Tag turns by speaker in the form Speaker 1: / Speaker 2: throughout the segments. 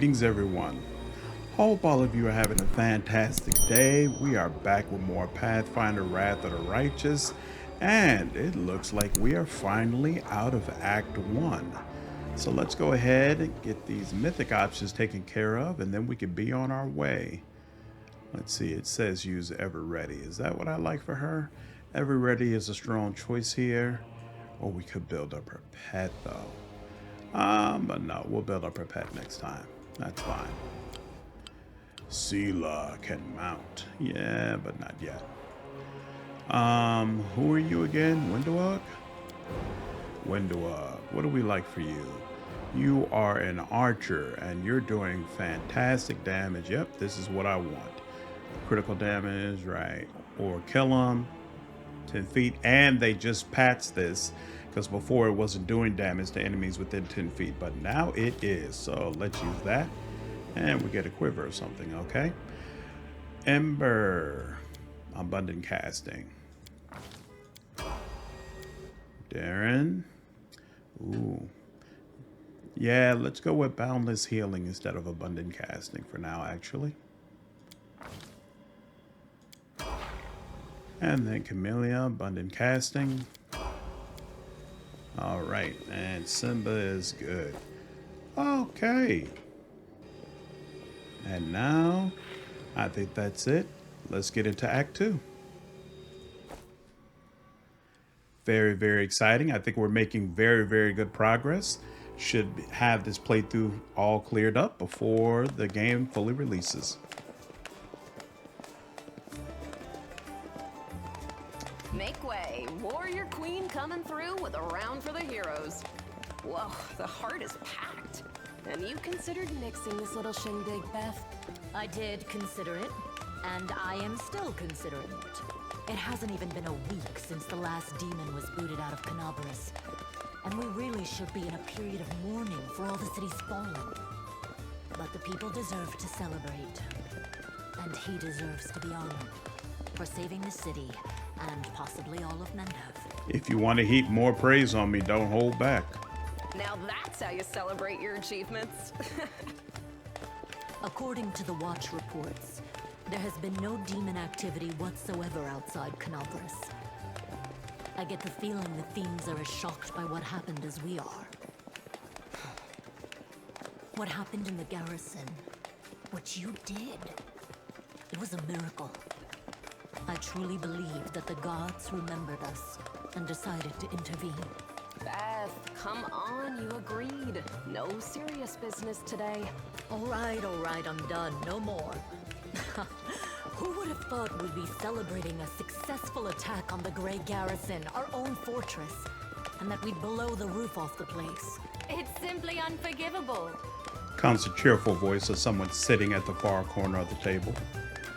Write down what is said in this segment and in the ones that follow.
Speaker 1: Greetings everyone. Hope all of you are having a fantastic day. We are back with more Pathfinder Wrath of the Righteous, and it looks like we are finally out of Act 1. So let's go ahead and get these mythic options taken care of, and then we can be on our way. Let's see, it says use Ever Ready. Is that what I like for her? Ever Ready is a strong choice here. Or we could build up her pet though. But no, we'll build up her pet next time. That's fine. Sela can mount. Yeah, but not yet. Who are you again? Wenduag? Wenduag, what do we like for you? You are an archer and you're doing fantastic damage. Yep, this is what I want. Critical damage, right? Or kill them 10 feet. And they just patched this because before it wasn't doing damage to enemies within 10 feet, but now it is. So let's use that. And we get a quiver or something, okay? Ember. Abundant casting. Darren. Ooh. Yeah, let's go with boundless healing instead of abundant casting for now, actually. And then Camellia, abundant casting. All right, and Simba is good. Okay. And now, I think that's it. Let's get into Act 2. Very, very exciting. I think we're making very, very good progress. Should have this playthrough all cleared up before the game fully releases.
Speaker 2: Make way. Warrior Queen coming through with a round for the heroes. Whoa, the heart is packed. And you considered nixing this little shindig, Beth?
Speaker 3: I did consider it, and I am still considering it. It hasn't even been a week since the last demon was booted out of Canobris. And we really should be in a period of mourning for all the city's fallen. But the people deserve to celebrate. And he deserves to be honored for saving the city and possibly all of Mendev.
Speaker 1: If you want to heap more praise on me, don't hold back.
Speaker 2: Now that's how you celebrate your achievements.
Speaker 3: According to the Watch reports, there has been no demon activity whatsoever outside Canobris. I get the feeling the fiends are as shocked by what happened as we are. What happened in the garrison, what you did, it was a miracle. I truly believe that the gods remembered us and decided to intervene.
Speaker 2: Beth, come on, you agreed. No serious business today.
Speaker 3: All right, I'm done. No more. Who would have thought we'd be celebrating a successful attack on the Grey Garrison, our own fortress, and that we'd blow the roof off the place?
Speaker 4: It's simply unforgivable.
Speaker 1: Comes a cheerful voice of someone sitting at the far corner of the table.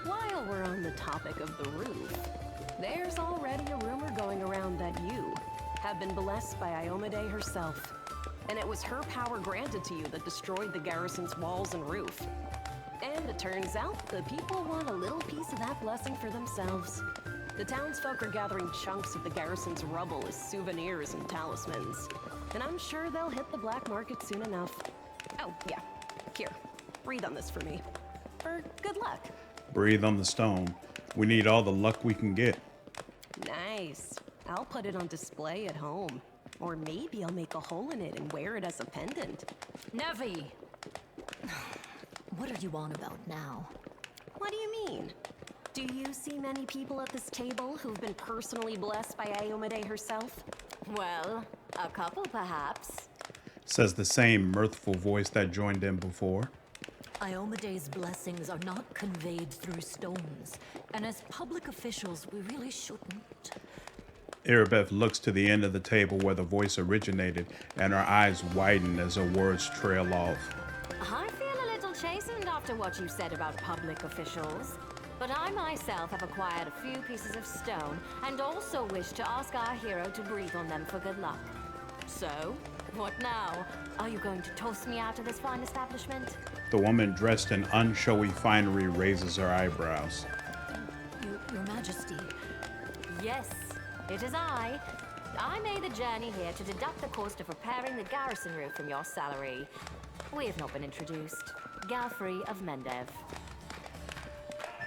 Speaker 2: While we're on the topic of the roof, there's already a rumor going around that you have been blessed by Iomade herself. And it was her power granted to you that destroyed the garrison's walls and roof. And it turns out the people want a little piece of that blessing for themselves. The townsfolk are gathering chunks of the garrison's rubble as souvenirs and talismans. And I'm sure they'll hit the black market soon enough. Oh, yeah. Here, breathe on this for me. For good luck.
Speaker 1: Breathe on the stone. We need all the luck we can get.
Speaker 2: Nice. I'll put it on display at home. Or maybe I'll make a hole in it and wear it as a pendant.
Speaker 3: Nevi! What are you on about now?
Speaker 2: What do you mean? Do you see many people at this table who've been personally blessed by Iomade herself?
Speaker 4: Well, a couple perhaps.
Speaker 1: Says the same mirthful voice that joined in before.
Speaker 3: Iomade's blessings are not conveyed through stones, and as public officials, we really shouldn't.
Speaker 1: Irabeth looks to the end of the table where the voice originated, and her eyes widen as her words trail off.
Speaker 4: I feel a little chastened after what you said about public officials. But I myself have acquired a few pieces of stone, and also wish to ask our hero to breathe on them for good luck. So, what now? Are you going to toast me out of this fine establishment?
Speaker 1: The woman dressed in unshowy finery raises her eyebrows.
Speaker 3: Your Majesty.
Speaker 4: Yes, it is I. I made the journey here to deduct the cost of repairing the garrison roof from your salary. We have not been introduced. Galdfrey of Mendev.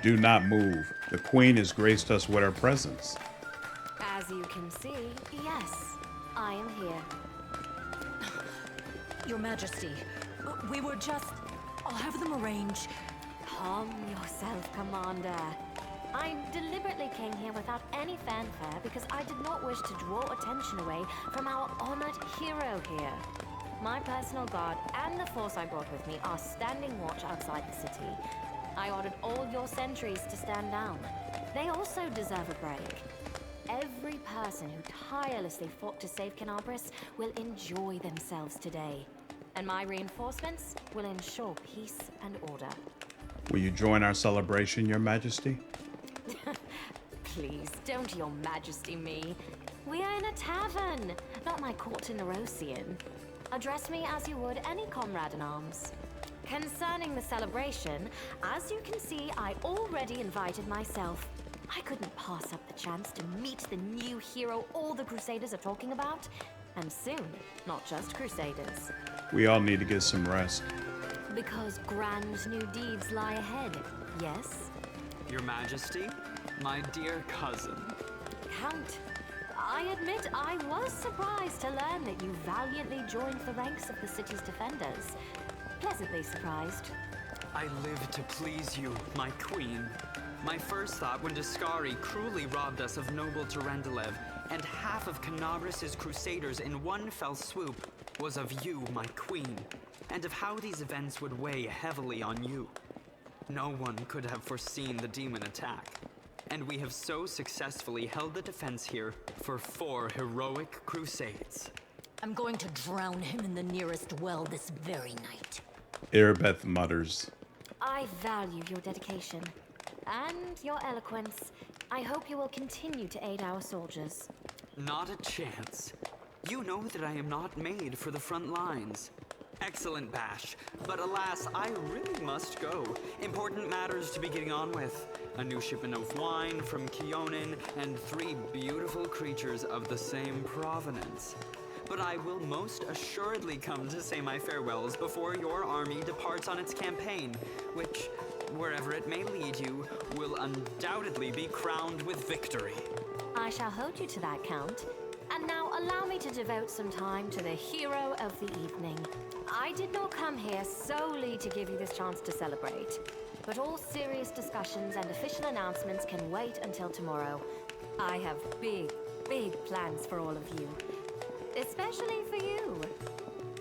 Speaker 1: Do not move. The queen has graced us with her presence.
Speaker 4: As you can see, yes, I am here.
Speaker 3: Your Majesty, we were just... I'll have them arrange.
Speaker 4: Calm yourself, Commander. I deliberately came here without any fanfare because I did not wish to draw attention away from our honored hero here. My personal guard and the force I brought with me are standing watch outside the city. I ordered all your sentries to stand down. They also deserve a break. Every person who tirelessly fought to save Canabris will enjoy themselves today. And my reinforcements will ensure peace and order.
Speaker 1: Will you join our celebration, Your Majesty?
Speaker 4: Please, don't Your Majesty me. We are in a tavern, not my court in Erosian. Address me as you would any comrade in arms. Concerning the celebration, as you can see, I already invited myself. I couldn't pass up the chance to meet the new hero all the Crusaders are talking about. And soon, not just Crusaders.
Speaker 1: We all need to get some rest.
Speaker 4: Because grand new deeds lie ahead, yes?
Speaker 5: Your Majesty, my dear cousin.
Speaker 4: Count, I admit I was surprised to learn that you valiantly joined the ranks of the city's defenders. Pleasantly surprised.
Speaker 5: I live to please you, my queen. My first thought when Deskari cruelly robbed us of noble Tarendalev and half of Canabris' crusaders in one fell swoop was of you, my queen, and of how these events would weigh heavily on you. No one could have foreseen the demon attack, and we have so successfully held the defense here for 4 heroic crusades.
Speaker 3: I'm going to drown him in the nearest well this very night.
Speaker 1: Irabeth mutters.
Speaker 4: I value your dedication and your eloquence. I hope you will continue to aid our soldiers.
Speaker 5: Not a chance. You know that I am not made for the front lines. Excellent bash, but alas, I really must go. Important matters to be getting on with. A new shipment of wine from Kionin, and 3 beautiful creatures of the same provenance. But I will most assuredly come to say my farewells before your army departs on its campaign, which, wherever it may lead you, will undoubtedly be crowned with victory.
Speaker 4: I shall hold you to that, Count. And now allow me to devote some time to the hero of the evening. I did not come here solely to give you this chance to celebrate, but all serious discussions and official announcements can wait until tomorrow. I have big, big plans for all of you, especially for you.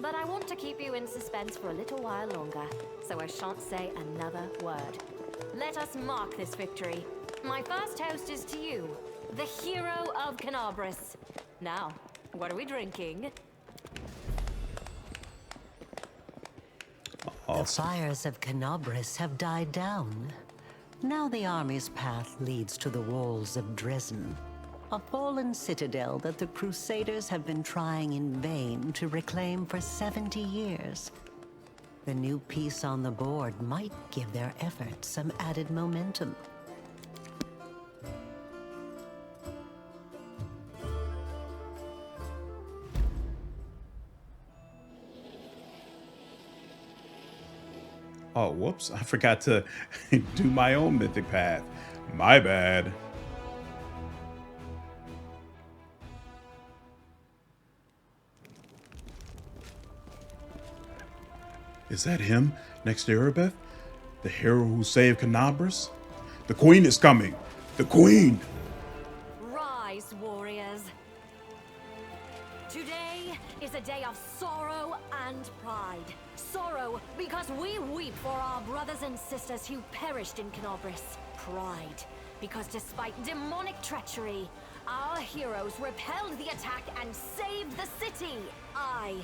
Speaker 4: But I want to keep you in suspense for a little while longer, so I shan't say another word. Let us mark this victory. My first toast is to you, the hero of Canabris. Now, what are we drinking?
Speaker 6: The fires of Canabris have died down. Now the army's path leads to the walls of Dresden, a fallen citadel that the Crusaders have been trying in vain to reclaim for 70 years. The new piece on the board might give their efforts some added momentum.
Speaker 1: Oh, whoops. I forgot to do my own Mythic Path. My bad. Is that him next to Irabeth? The hero who saved Canabris? The queen is coming. The queen!
Speaker 4: Rise, warriors. Today is a day of sorrow and pride. Sorrow because we weep for our brothers and sisters who perished in Canabris. Pride because despite demonic treachery, our heroes repelled the attack and saved the city. I,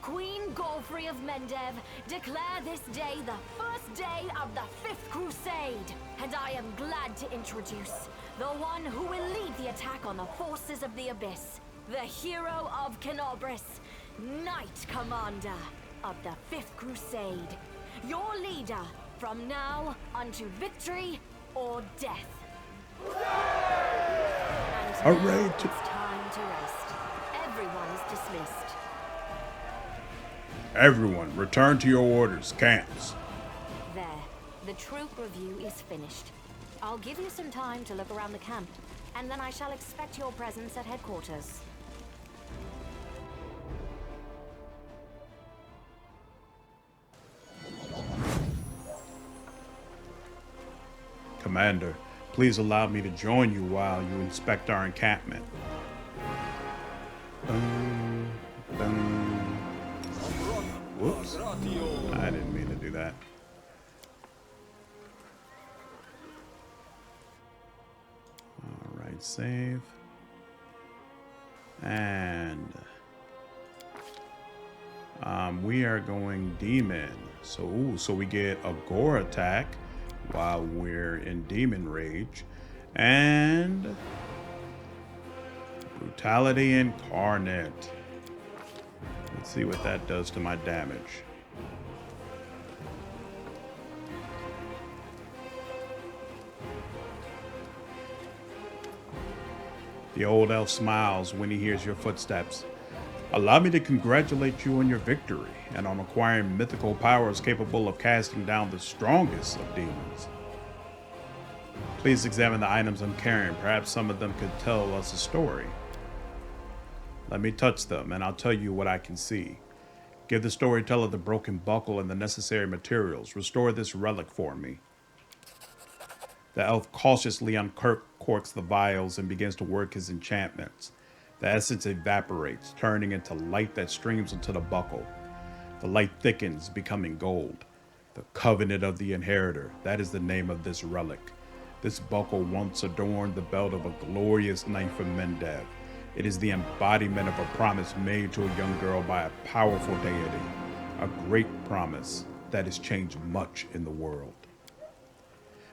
Speaker 4: Queen Galdfrey of Mendev, declare this day the first day of the 5th Crusade. And I am glad to introduce the one who will lead the attack on the forces of the Abyss. The hero of Canabris, Knight Commander of the 5th Crusade. Your leader from now unto victory or death. And
Speaker 1: Hooray
Speaker 4: now
Speaker 1: to-
Speaker 4: it's time to rest. Everyone is dismissed.
Speaker 1: Everyone, return to your orders, camps.
Speaker 4: The troop review is finished. I'll give you some time to look around the camp, and then I shall expect your presence at headquarters.
Speaker 1: Commander, please allow me to join you while you inspect our encampment. Whoops. I didn't mean to do that. Alright, save. And we are going demon. So we get a gore attack while we're in demon rage. And brutality incarnate. Let's see what that does to my damage. The old elf smiles when he hears your footsteps. Allow me to congratulate you on your victory and on acquiring mythical powers capable of casting down the strongest of demons. Please examine the items I'm carrying. Perhaps some of them could tell us a story. Let me touch them, and I'll tell you what I can see. Give the storyteller the broken buckle and the necessary materials. Restore this relic for me. The elf cautiously uncorks the vials and begins to work his enchantments. The essence evaporates, turning into light that streams into the buckle. The light thickens, becoming gold. The Covenant of the Inheritor, that is the name of this relic. This buckle once adorned the belt of a glorious knight from Mendev. It is the embodiment of a promise made to a young girl by a powerful deity. A great promise that has changed much in the world.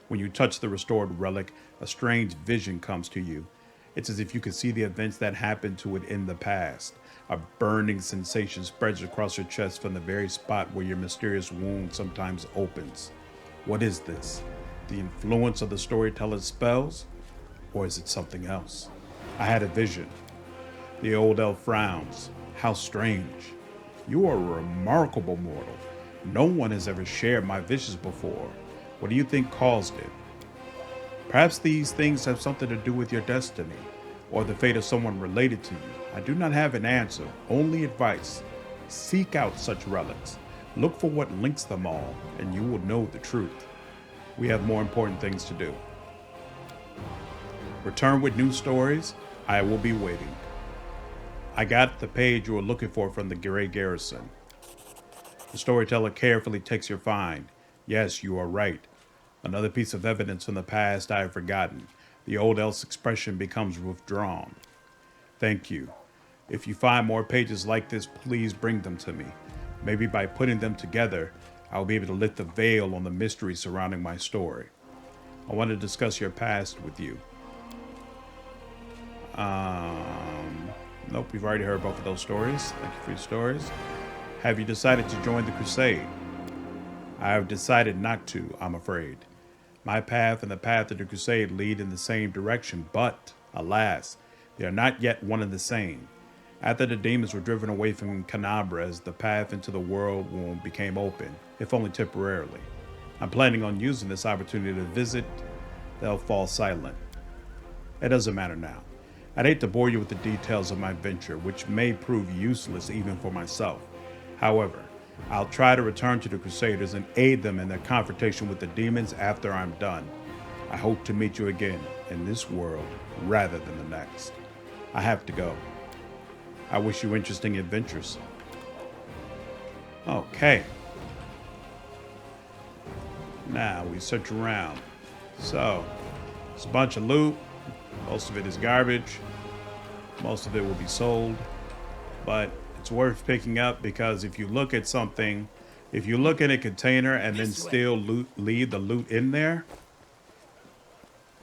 Speaker 1: When you touch the restored relic, a strange vision comes to you. It's as if you could see the events that happened to it in the past. A burning sensation spreads across your chest from the very spot where your mysterious wound sometimes opens. What is this? The influence of the storyteller's spells? Or is it something else? I had a vision. The old elf frowns. How strange. You are a remarkable mortal. No one has ever shared my visions before. What do you think caused it? Perhaps these things have something to do with your destiny, or the fate of someone related to you. I do not have an answer, only advice. Seek out such relics. Look for what links them all, and you will know the truth. We have more important things to do. Return with new stories. I will be waiting. I got the page you were looking for from the Grey Garrison. The storyteller carefully takes your find. Yes, you are right. Another piece of evidence from the past I have forgotten. The old elf's expression becomes withdrawn. Thank you. If you find more pages like this, please bring them to me. Maybe by putting them together, I'll be able to lift the veil on the mystery surrounding my story. I want to discuss your past with you. Nope, we've already heard both of those stories. Thank you for your stories. Have you decided to join the Crusade? I have decided not to, I'm afraid. My path and the path of the Crusade lead in the same direction, but, alas, they are not yet one and the same. After the demons were driven away from Canabras, the path into the Worldwound became open, if only temporarily. I'm planning on using this opportunity to visit. They'll fall silent. It doesn't matter now. I'd hate to bore you with the details of my venture, which may prove useless even for myself. However, I'll try to return to the Crusaders and aid them in their confrontation with the demons after I'm done. I hope to meet you again in this world rather than the next. I have to go. I wish you interesting adventures. Okay. Now we search around. So, it's a bunch of loot. Most of it is garbage. Most of it will be sold. But it's worth picking up because if you look at something, if you look at a container and then still leave the loot in there,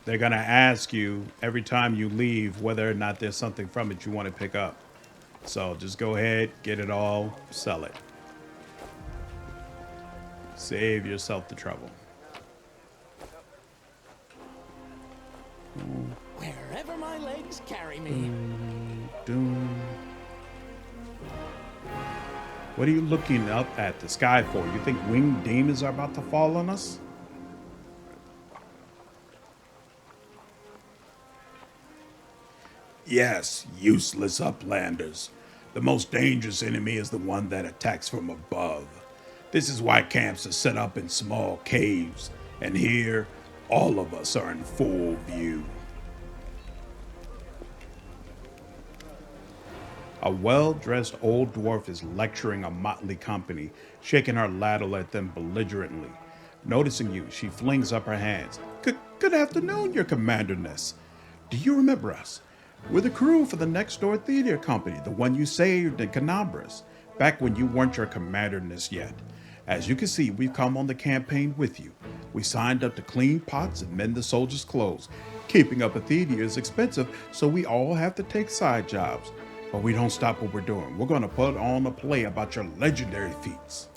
Speaker 1: they're going to ask you every time you leave whether or not there's something from it you want to pick up. So just go ahead, get it all, sell it. Save yourself the trouble.
Speaker 7: Wherever my legs carry me.
Speaker 1: What are you looking up at the sky for? You think winged demons are about to fall on us? Yes, useless uplanders. The most dangerous enemy is the one that attacks from above. This is why camps are set up in small caves, and here, all of us are in full view. A well-dressed old dwarf is lecturing a motley company, shaking her ladle at them belligerently. Noticing you, she flings up her hands. Good afternoon, your commanderness. Do you remember us? We're the crew for the next door theater company, the one you saved in Canabras, back when you weren't your commanderness yet. As you can see, we've come on the campaign with you. We signed up to clean pots and mend the soldiers' clothes. Keeping up a theater is expensive, so we all have to take side jobs. But we don't stop what we're doing. We're going to put on a play about your legendary feats.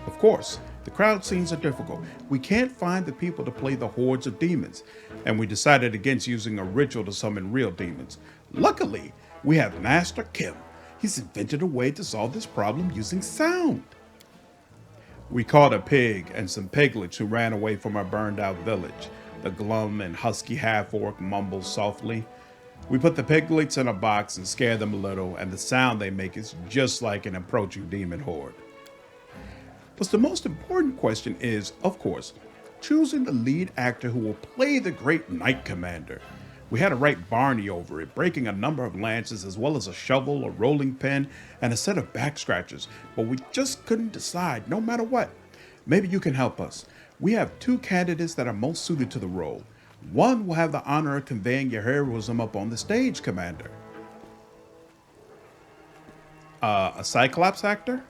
Speaker 1: Of course, the crowd scenes are difficult. We can't find the people to play the hordes of demons, and we decided against using a ritual to summon real demons. Luckily, we have Master Kim. He's invented a way to solve this problem using sound. We caught a pig and some piglets who ran away from our burned out village. The glum and husky half-orc mumbles softly. We put the piglets in a box and scare them a little, and the sound they make is just like an approaching demon horde. But the most important question is, of course, choosing the lead actor who will play the great Knight Commander. We had to write Barney over it, breaking a number of lances as well as a shovel, a rolling pin, and a set of back scratchers, but we just couldn't decide no matter what. Maybe you can help us. We have 2 candidates that are most suited to the role. One will have the honor of conveying your heroism up on the stage, Commander. A Cyclops actor?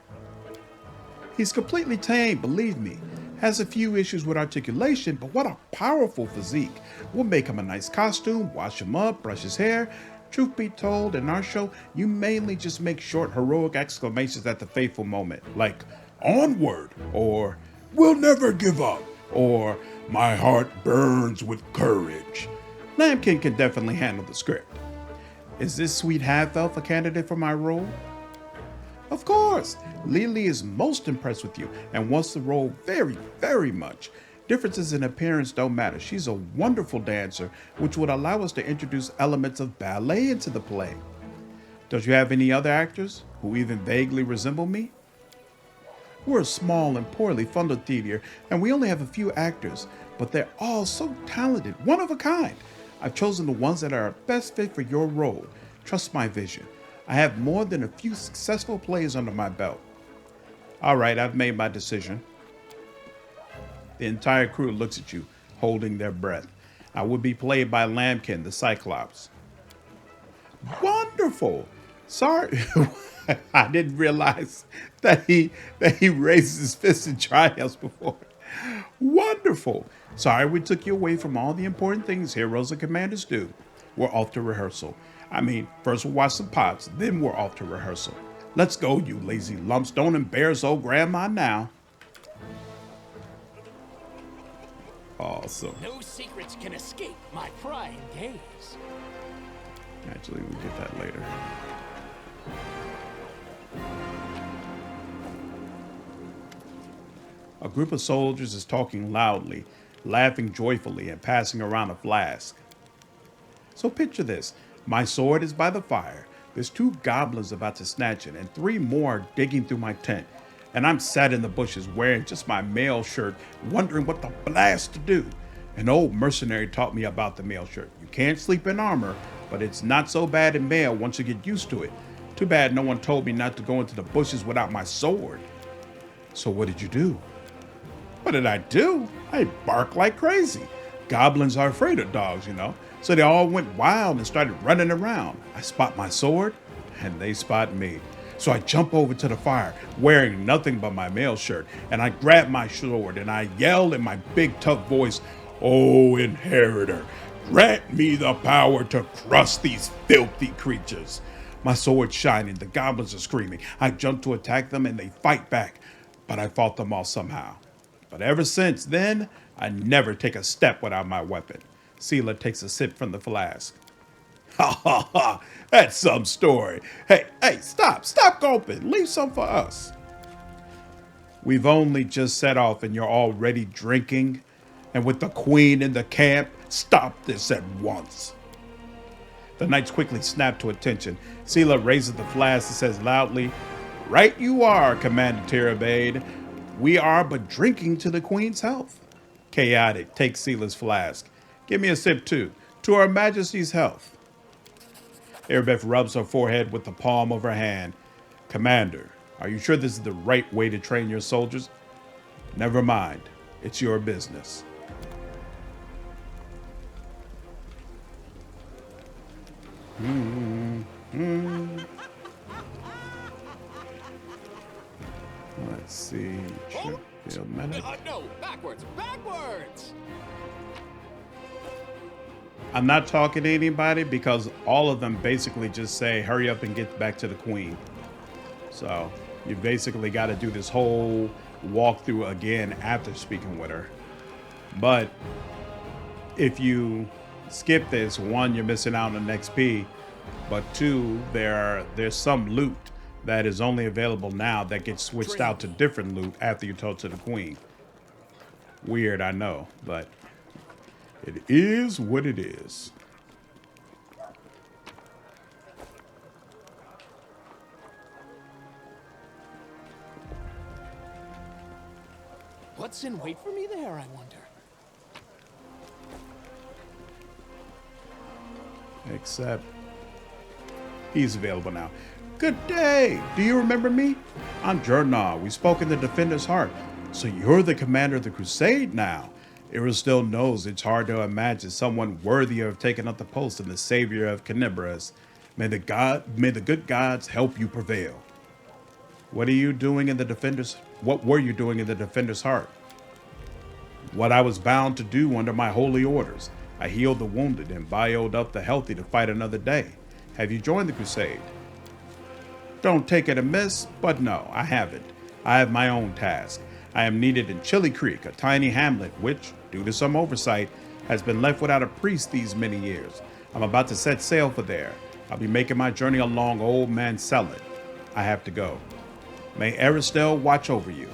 Speaker 1: He's completely tame, believe me. Has a few issues with articulation, but what a powerful physique. We'll make him a nice costume, wash him up, brush his hair. Truth be told, in our show, you mainly just make short, heroic exclamations at the fateful moment, like, onward, or, we'll never give up, or, my heart burns with courage. Lambkin can definitely handle the script. Is this sweet half-elf a candidate for my role? Of course, Lily is most impressed with you and wants the role very, very much. Differences in appearance don't matter. She's a wonderful dancer, which would allow us to introduce elements of ballet into the play. Don't you have any other actors who even vaguely resemble me? We're a small and poorly funded theater, and we only have a few actors, but they're all so talented, one of a kind. I've chosen the ones that are best fit for your role. Trust my vision. I have more than a few successful plays under my belt. All right, I've made my decision. The entire crew looks at you, holding their breath. I will be played by Lambkin, the Cyclops. Wonderful. Sorry, I didn't realize that he raised his fist in triumphs before. Wonderful. Sorry we took you away from all the important things heroes and commanders do. We're off to rehearsal. I mean, first we'll watch some pots, then we're off to rehearsal. Let's go, you lazy lumps. Don't embarrass old grandma now. Awesome.
Speaker 7: No secrets can escape my prying gaze.
Speaker 1: Actually, we'll get that later. A group of soldiers is talking loudly, laughing joyfully, and passing around a flask. So picture this. My sword is by the fire. There's 2 goblins about to snatch it, and 3 more are digging through my tent. And I'm sat in the bushes wearing just my mail shirt, wondering what the blast to do. An old mercenary taught me about the mail shirt. You can't sleep in armor, but it's not so bad in mail once you get used to it. Too bad no one told me not to go into the bushes without my sword. So what did you do? What did I do? I barked like crazy. Goblins are afraid of dogs, you know. So they all went wild and started running around. I spot my sword, and they spot me. So I jump over to the fire, wearing nothing but my mail shirt, and I grab my sword, and I yell in my big, tough voice, "Oh, inheritor, grant me the power to crush these filthy creatures." My sword's shining, the goblins are screaming. I jump to attack them, and they fight back, but I fought them off somehow. But ever since then, I never take a step without my weapon. Sela takes a sip from the flask. Ha ha ha, that's some story. Hey, stop gulping. Leave some for us. We've only just set off and you're already drinking. And with the queen in the camp, stop this at once. The knights quickly snap to attention. Sela raises the flask and says loudly, "Right you are, Commander Tirabade. We are but drinking to the Queen's health." Chaotic takes Sela's flask. "Give me a sip too. To Her Majesty's health." Irabeth rubs her forehead with the palm of her hand. "Commander, are you sure this is the right way to train your soldiers?" "Never mind. It's your business." Let's see.
Speaker 7: No, backwards.
Speaker 1: I'm not talking to anybody because all of them basically just say, hurry up and get back to the Queen. So you basically got to do this whole walkthrough again after speaking with her. But if you skip this, one, you're missing out on XP, but two, there's some loot that is only available now that gets switched out to different loot after you talk to the Queen. Weird, I know, but it is what it is.
Speaker 7: What's in wait for me there, I wonder?
Speaker 1: Except he's available now. Good day. Do you remember me? I'm Jurnah. We spoke in the Defender's Heart. So you're the commander of the Crusade now. Ira still knows it's hard to imagine someone worthier of taking up the post than the savior of Canibras. May the good gods help you prevail. What were you doing in the Defender's Heart? What I was bound to do under my holy orders. I healed the wounded and bioed up the healthy to fight another day. Have you joined the Crusade? Don't take it amiss, but no, I haven't. I have my own task. I am needed in Chili Creek, a tiny hamlet which, due to some oversight, has been left without a priest these many years. I'm about to set sail for there. I'll be making my journey along Old Man Sellet. I have to go. May Aristel watch over you.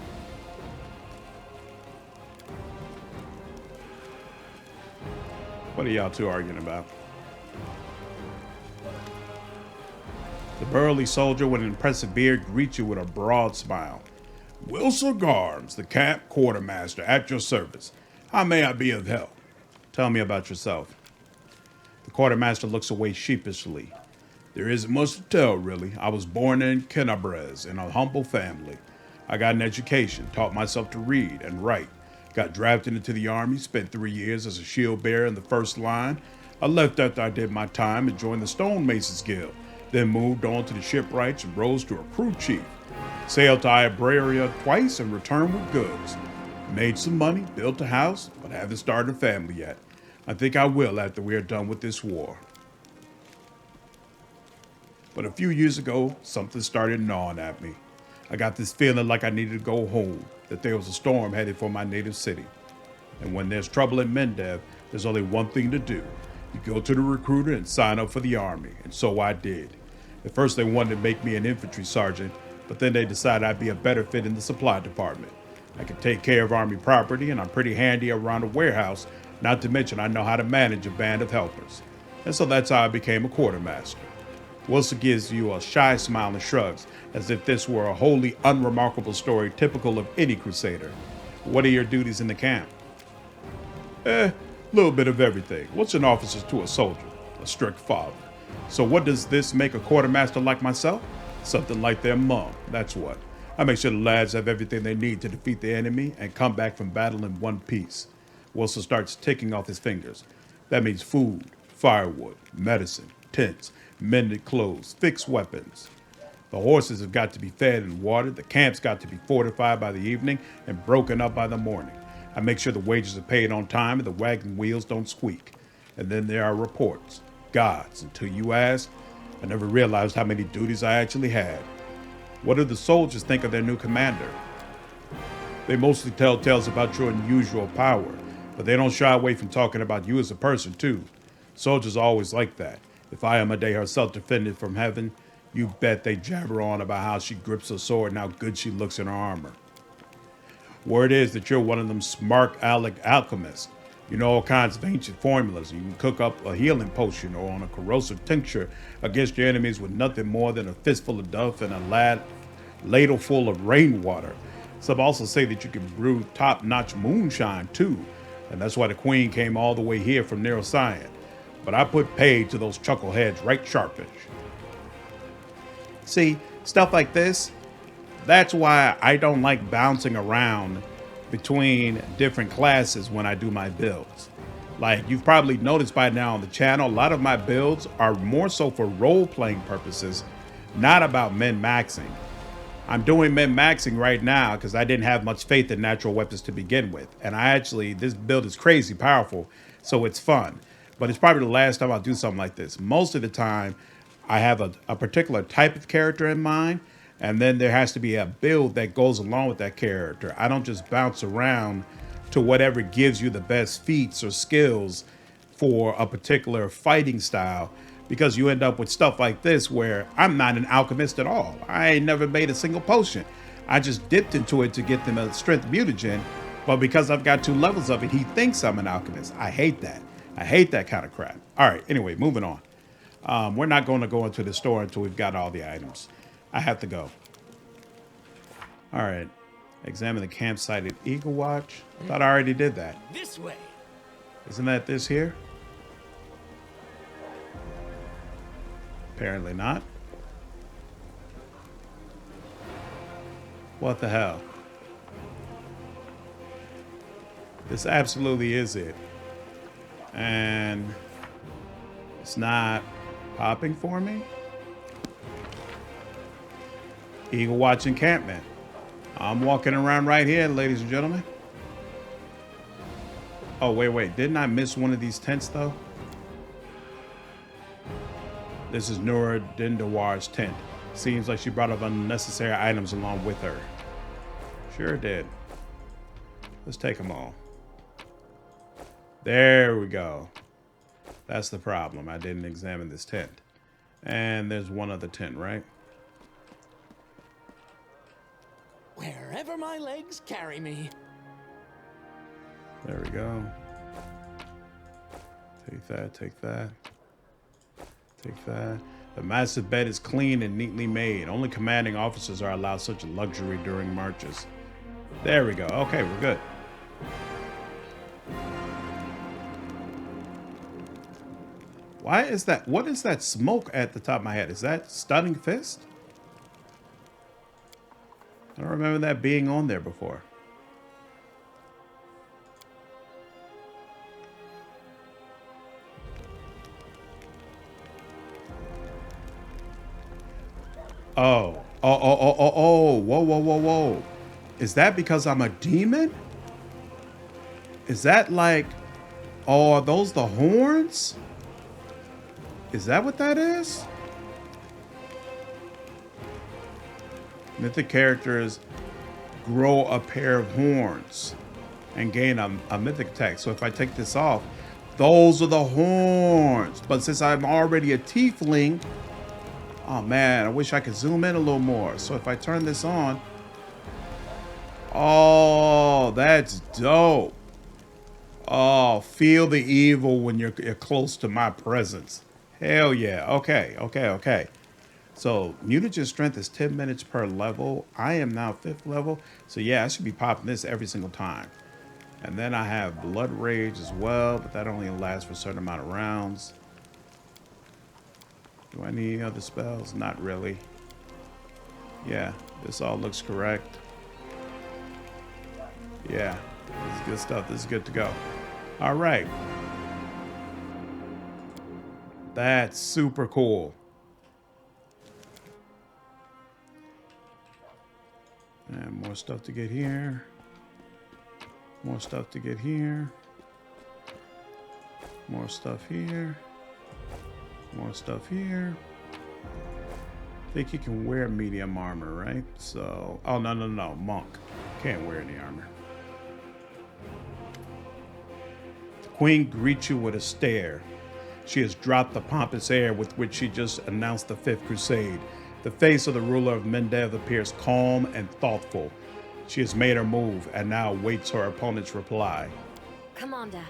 Speaker 1: What are y'all two arguing about? The burly soldier with an impressive beard greets you with a broad smile. Wilson Garms, the camp quartermaster, at your service. How may I be of help? Tell me about yourself. The quartermaster looks away sheepishly. There isn't much to tell, really. I was born in Canibras in a humble family. I got an education, taught myself to read and write. Got drafted into the army, spent 3 years as a shield bearer in the first line. I left after I did my time and joined the Stonemasons Guild, then moved on to the shipwrights and rose to a crew chief. Sailed to Iberia twice and returned with goods. Made some money, built a house, but haven't started a family yet. I think I will after we are done with this war. But a few years ago, something started gnawing at me. I got this feeling like I needed to go home, that there was a storm headed for my native city. And when there's trouble in Mendev, there's only one thing to do. You go to the recruiter and sign up for the army, and so I did. At first they wanted to make me an infantry sergeant, but then they decided I'd be a better fit in the supply department. I can take care of army property, and I'm pretty handy around a warehouse, not to mention I know how to manage a band of helpers. And so that's how I became a quartermaster. Wilson gives you a shy smile and shrugs, as if this were a wholly unremarkable story typical of any crusader. What are your duties in the camp? Little bit of everything. What's an officer to a soldier? A strict father. So what does this make a quartermaster like myself? Something like their mom, that's what. I make sure the lads have everything they need to defeat the enemy and come back from battle in one piece. Wilson starts ticking off his fingers. That means food, firewood, medicine, tents, mended clothes, fixed weapons. The horses have got to be fed and watered, the camp's got to be fortified by the evening and broken up by the morning. I make sure the wages are paid on time and the wagon wheels don't squeak. And then there are reports. Gods, until you ask, I never realized how many duties I actually had. What do the soldiers think of their new commander? They mostly tell tales about your unusual power, but they don't shy away from talking about you as a person too. Soldiers are always like that. If Iomedae herself defended from heaven, you bet they jabber on about how she grips her sword and how good she looks in her armor. Word is that you're one of them smart alchemists. You know, all kinds of ancient formulas. You can cook up a healing potion or on a corrosive tincture against your enemies with nothing more than a fistful of duff and a ladle full of rainwater. Some also say that you can brew top-notch moonshine too, and that's why the queen came all the way here from Nurah. But I put paid to those chuckleheads right sharpish. See, stuff like this, that's why I don't like bouncing around between different classes when I do my builds. Like you've probably noticed by now on the channel, a lot of my builds are more so for role-playing purposes, not about min-maxing. I'm doing min-maxing right now because I didn't have much faith in natural weapons to begin with. And this build is crazy powerful, so it's fun. But it's probably the last time I'll do something like this. Most of the time, I have a particular type of character in mind, and then there has to be a build that goes along with that character. I don't just bounce around to whatever gives you the best feats or skills for a particular fighting style, because you end up with stuff like this where I'm not an alchemist at all. I ain't never made a single potion. I just dipped into it to get them a strength mutagen, but because I've got 2 levels of it, he thinks I'm an alchemist. I hate that. I hate that kind of crap. All right, anyway, moving on. We're not going to go into the store until we've got all the items. I have to go. All right. Examine the campsite at Eagle Watch. I thought I already did that.
Speaker 7: This way.
Speaker 1: Isn't that this here? Apparently not. What the hell? This absolutely is it. And it's not popping for me. Eagle Watch encampment. I'm walking around right here, ladies and gentlemen. Oh, wait. Didn't I miss one of these tents, though? This is Nurah Dindawar's tent. Seems like she brought up unnecessary items along with her. Sure did. Let's take them all. There we go. That's the problem. I didn't examine this tent. And there's one other tent, right?
Speaker 7: Wherever my legs carry me.
Speaker 1: There we go. Take that, take that. Take that. The massive bed is clean and neatly made. Only commanding officers are allowed such a luxury during marches. There we go. Okay, we're good. Why is that? What is that smoke at the top of my head? Is that Stunning Fist? I don't remember that being on there before. Oh. Whoa. Is that because I'm a demon? Is that like, oh, are those the horns? Is that what that is? Mythic characters grow a pair of horns and gain a mythic attack. So if I take this off, those are the horns. But since I'm already a tiefling, oh man, I wish I could zoom in a little more. So if I turn this on, oh, that's dope. Oh, feel the evil when you're close to my presence. Hell yeah. Okay. So mutagen strength is 10 minutes per level. I am now 5th level. So yeah, I should be popping this every single time. And then I have Blood Rage as well, but that only lasts for a certain amount of rounds. Do I need any other spells? Not really. Yeah, this all looks correct. Yeah, this is good stuff. This is good to go. All right. That's super cool. And more stuff to get here. More stuff to get here. More stuff here. More stuff here. I think you can wear medium armor, right? So, oh, no. Monk. Can't wear any armor. The queen greets you with a stare. She has dropped the pompous air with which she just announced the 5th Crusade. The face of the ruler of Mendev appears calm and thoughtful. She has made her move and now waits her opponent's reply.
Speaker 4: Commander,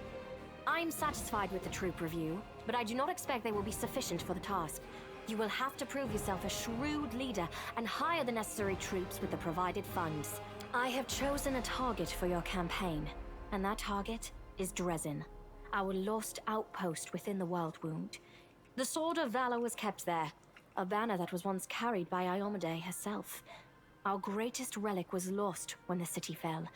Speaker 4: I'm satisfied with the troop review, but I do not expect they will be sufficient for the task. You will have to prove yourself a shrewd leader and hire the necessary troops with the provided funds. I have chosen a target for your campaign, and that target is Dresden, our lost outpost within the Worldwound. The Sword of Valor was kept there, a banner that was once carried by Iomade herself. Our greatest relic was lost when the city fell.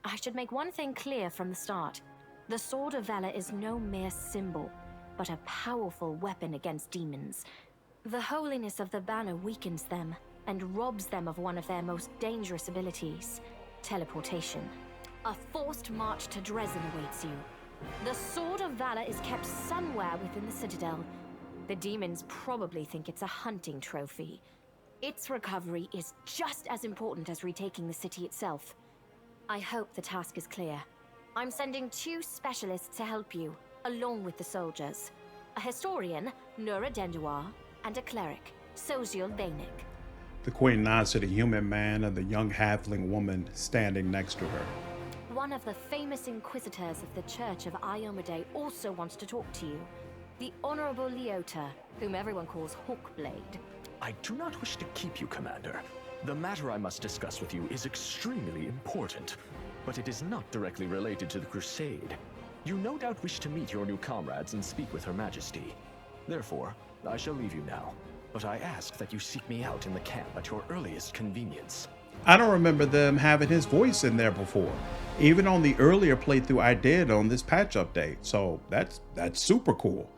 Speaker 4: I should make one thing clear from the start. The Sword of Valor is no mere symbol, but a powerful weapon against demons. The holiness of the banner weakens them and robs them of one of their most dangerous abilities, teleportation. A forced march to Dresden awaits you. The Sword of Valor is kept somewhere within the Citadel. The demons probably think it's a hunting trophy. Its recovery is just as important as retaking the city itself. I hope the task is clear. I'm sending 2 specialists to help you, along with the soldiers. A historian, Nurah, and a cleric, Social Bainik.
Speaker 1: The queen nods to the human man and the young halfling woman standing next to her.
Speaker 4: One of the famous inquisitors of the Church of Iomade also wants to talk to you. The Honorable Leota, whom everyone calls Hawkblade.
Speaker 8: I do not wish to keep you, Commander. The matter I must discuss with you is extremely important, but it is not directly related to the Crusade. You no doubt wish to meet your new comrades and speak with Her Majesty. Therefore, I shall leave you now, but I ask that you seek me out in the camp at your earliest convenience.
Speaker 1: I don't remember them having his voice in there before, even on the earlier playthrough I did on this patch update, so that's super cool.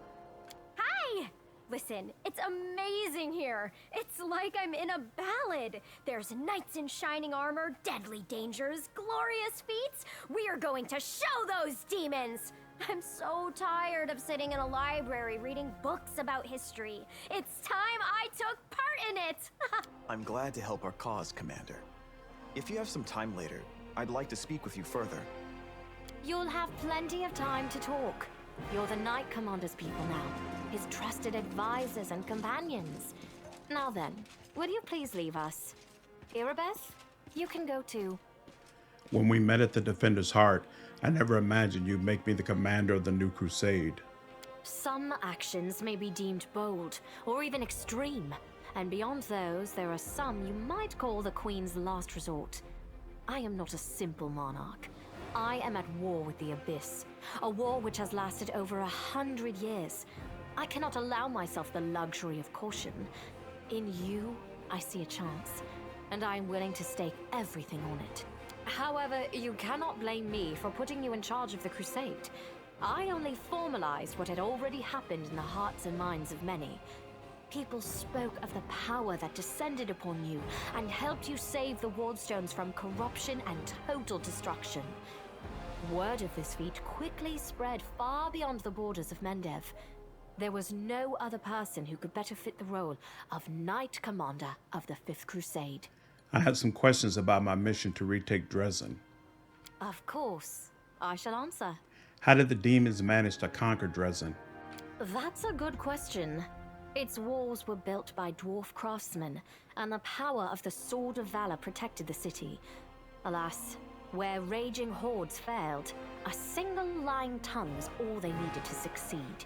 Speaker 9: Hi! Listen, it's amazing here. It's like I'm in a ballad. There's knights in shining armor, deadly dangers, glorious feats. We are going to show those demons! I'm so tired of sitting in a library reading books about history. It's time I took part in it!
Speaker 10: I'm glad to help our cause, Commander. If you have some time later, I'd like to speak with you further.
Speaker 4: You'll have plenty of time to talk. You're the Knight Commander's people now, his trusted advisors and companions. Now then, will you please leave us? Irabeth, you can go too.
Speaker 1: When we met at the Defender's Heart, I never imagined you'd make me the commander of the new crusade.
Speaker 4: Some actions may be deemed bold, or even extreme. And beyond those, there are some you might call the Queen's last resort. I am not a simple monarch. I am at war with the Abyss, a war which has lasted over 100 years. I cannot allow myself the luxury of caution. In you, I see a chance, and I am willing to stake everything on it. However, you cannot blame me for putting you in charge of the Crusade. I only formalized what had already happened in the hearts and minds of many. People spoke of the power that descended upon you and helped you save the Wardstones from corruption and total destruction. Word of this feat quickly spread far beyond the borders of Mendev. There was no other person who could better fit the role of Knight Commander of the Fifth Crusade.
Speaker 1: I had some questions about my mission to retake Dresden.
Speaker 4: Of course. I shall answer.
Speaker 1: How did the demons manage to conquer Dresden?
Speaker 4: That's a good question. Its walls were built by dwarf craftsmen, and the power of the Sword of Valor protected the city. Alas, where raging hordes failed, a single lying tongue was all they needed to succeed.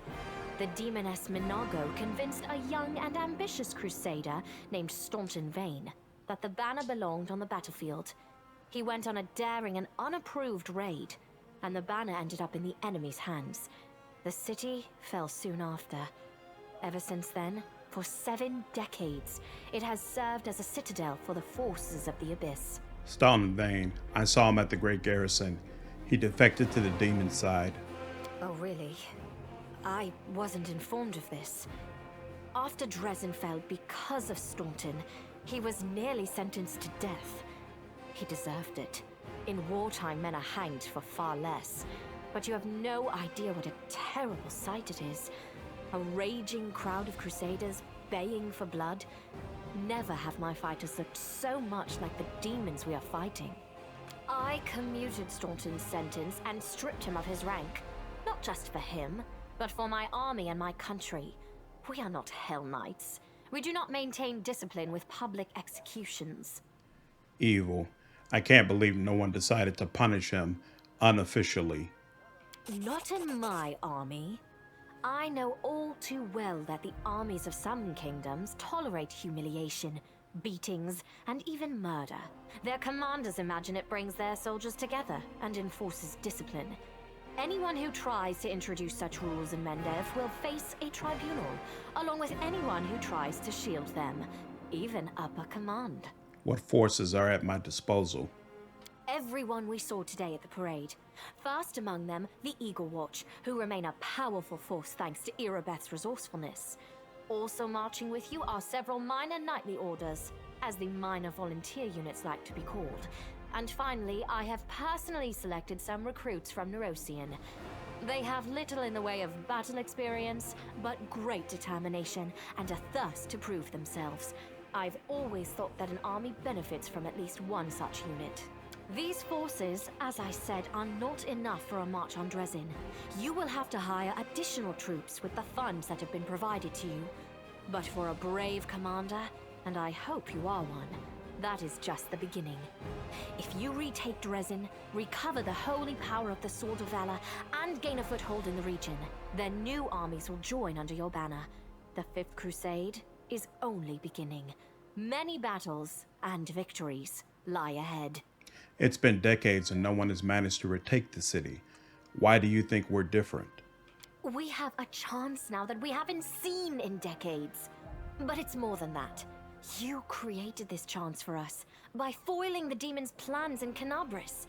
Speaker 4: The demoness Minago convinced a young and ambitious crusader named Staunton Vane that the banner belonged on the battlefield. He went on a daring and unapproved raid, and the banner ended up in the enemy's hands. The city fell soon after. Ever since then, for 7 decades, it has served as a citadel for the forces of the Abyss.
Speaker 1: Staunton Vane. I saw him at the Great Garrison. He defected to the demon side.
Speaker 4: Oh, really? I wasn't informed of this. After Dresden fell because of Staunton, he was nearly sentenced to death. He deserved it. In wartime, men are hanged for far less. But you have no idea what a terrible sight it is. A raging crowd of crusaders baying for blood. Never have my fighters looked so much like the demons we are fighting. I commuted Staunton's sentence and stripped him of his rank. Not just for him, but for my army and my country. We are not Hell Knights. We do not maintain discipline with public executions.
Speaker 1: Evil. I can't believe no one decided to punish him unofficially.
Speaker 4: Not in my army. I know all too well that the armies of some kingdoms tolerate humiliation, beatings, and even murder. Their commanders imagine it brings their soldiers together and enforces discipline. Anyone who tries to introduce such rules in Mendev will face a tribunal, along with anyone who tries to shield them, even upper command.
Speaker 1: What forces are at my disposal?
Speaker 4: Everyone we saw today at the parade. First among them, the Eagle Watch, who remain a powerful force thanks to Irabeth's resourcefulness. Also marching with you are several minor knightly orders, as the minor volunteer units like to be called. And finally, I have personally selected some recruits from Neurosian. They have little in the way of battle experience, but great determination and a thirst to prove themselves. I've always thought that an army benefits from at least one such unit. These forces, as I said, are not enough for a march on Dresden. You will have to hire additional troops with the funds that have been provided to you. But for a brave commander, and I hope you are one, that is just the beginning. If you retake Dresden, recover the holy power of the Sword of Valor, and gain a foothold in the region, then new armies will join under your banner. The Fifth Crusade is only beginning. Many battles and victories lie ahead.
Speaker 1: It's been decades and no one has managed to retake the city. Why do you think we're different?
Speaker 4: We have a chance now that we haven't seen in decades. But it's more than that. You created this chance for us by foiling the demon's plans in Canabris.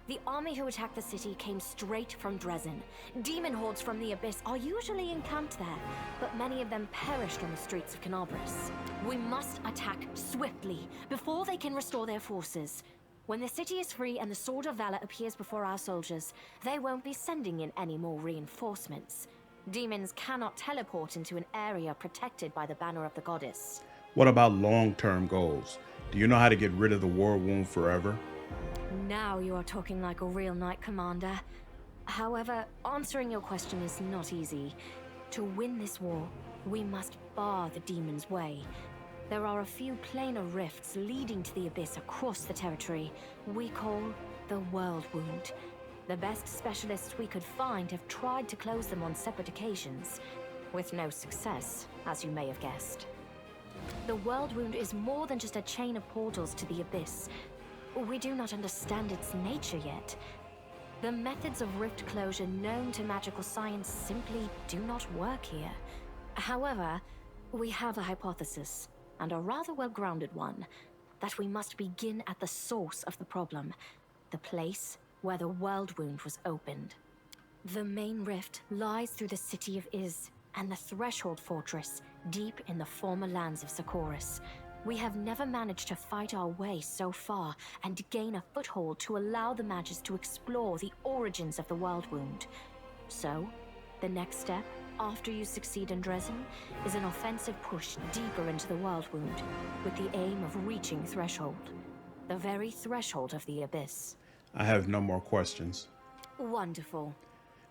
Speaker 4: The army who attacked the city came straight from Dresden. Demon hordes from the Abyss are usually encamped there, but many of them perished on the streets of Canabris. We must attack swiftly before they can restore their forces. When the city is free and the Sword of Valor appears before our soldiers, they won't be sending in any more reinforcements. Demons cannot teleport into an area protected by the banner of the goddess.
Speaker 1: What about long-term goals? Do you know how to get rid of the Worldwound forever?
Speaker 4: Now you are talking like a real knight commander. However, answering your question is not easy. To win this war, we must bar the demon's way. There are a few planar rifts leading to the Abyss across the territory we call the Worldwound. The best specialists we could find have tried to close them on separate occasions, with no success, as you may have guessed. The Worldwound is more than just a chain of portals to the Abyss. We do not understand its nature yet. The methods of rift closure known to magical science simply do not work here. However, we have a hypothesis, and a rather well-grounded one, that we must begin at the source of the problem, the place where the Worldwound was opened. The main rift lies through the city of Iz, and the Threshold Fortress, deep in the former lands of Sarkoris. We have never managed to fight our way so far and gain a foothold to allow the mages to explore the origins of the Worldwound. So, the next step, after you succeed in Dresden, is an offensive push deeper into the Worldwound, with the aim of reaching Threshold. The very threshold of the Abyss.
Speaker 1: I have no more questions.
Speaker 4: Wonderful.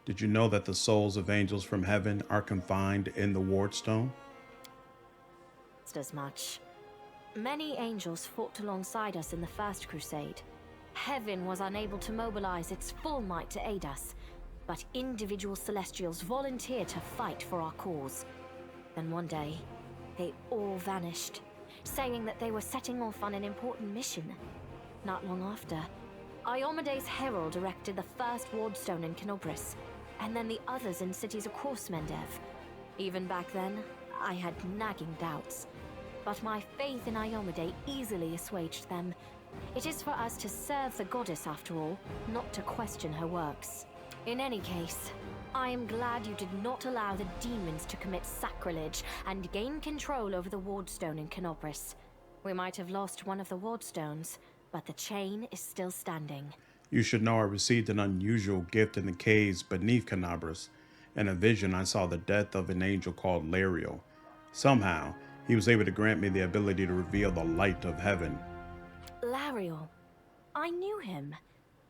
Speaker 1: Did you know that the souls of angels from heaven are confined in the Wardstone?
Speaker 4: As much. Many angels fought alongside us in the First Crusade. Heaven was unable to mobilize its full might to aid us, but individual celestials volunteered to fight for our cause. Then one day, they all vanished, saying that they were setting off on an important mission. Not long after, Iomede's herald erected the first wardstone in Canobris, and then the others in cities across Mendev. Even back then, I had nagging doubts, but my faith in Iomede easily assuaged them. It is for us to serve the goddess after all, not to question her works. In any case, I am glad you did not allow the demons to commit sacrilege and gain control over the wardstone in Canobris. We might have lost one of the wardstones, but the chain is still standing.
Speaker 1: You should know I received an unusual gift in the caves beneath Canabris. In a vision, I saw the death of an angel called Lariel. Somehow, he was able to grant me the ability to reveal the light of heaven.
Speaker 4: Lariel. I knew him.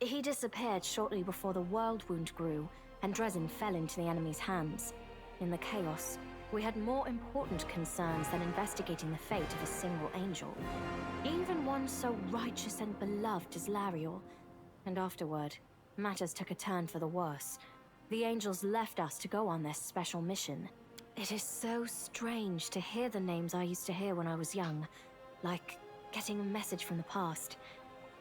Speaker 4: He disappeared shortly before the Worldwound grew, and Dresden fell into the enemy's hands. In the chaos, we had more important concerns than investigating the fate of a single angel. Even one so righteous and beloved as Lariel. And afterward, matters took a turn for the worse. The angels left us to go on this special mission. It is so strange to hear the names I used to hear when I was young, like getting a message from the past.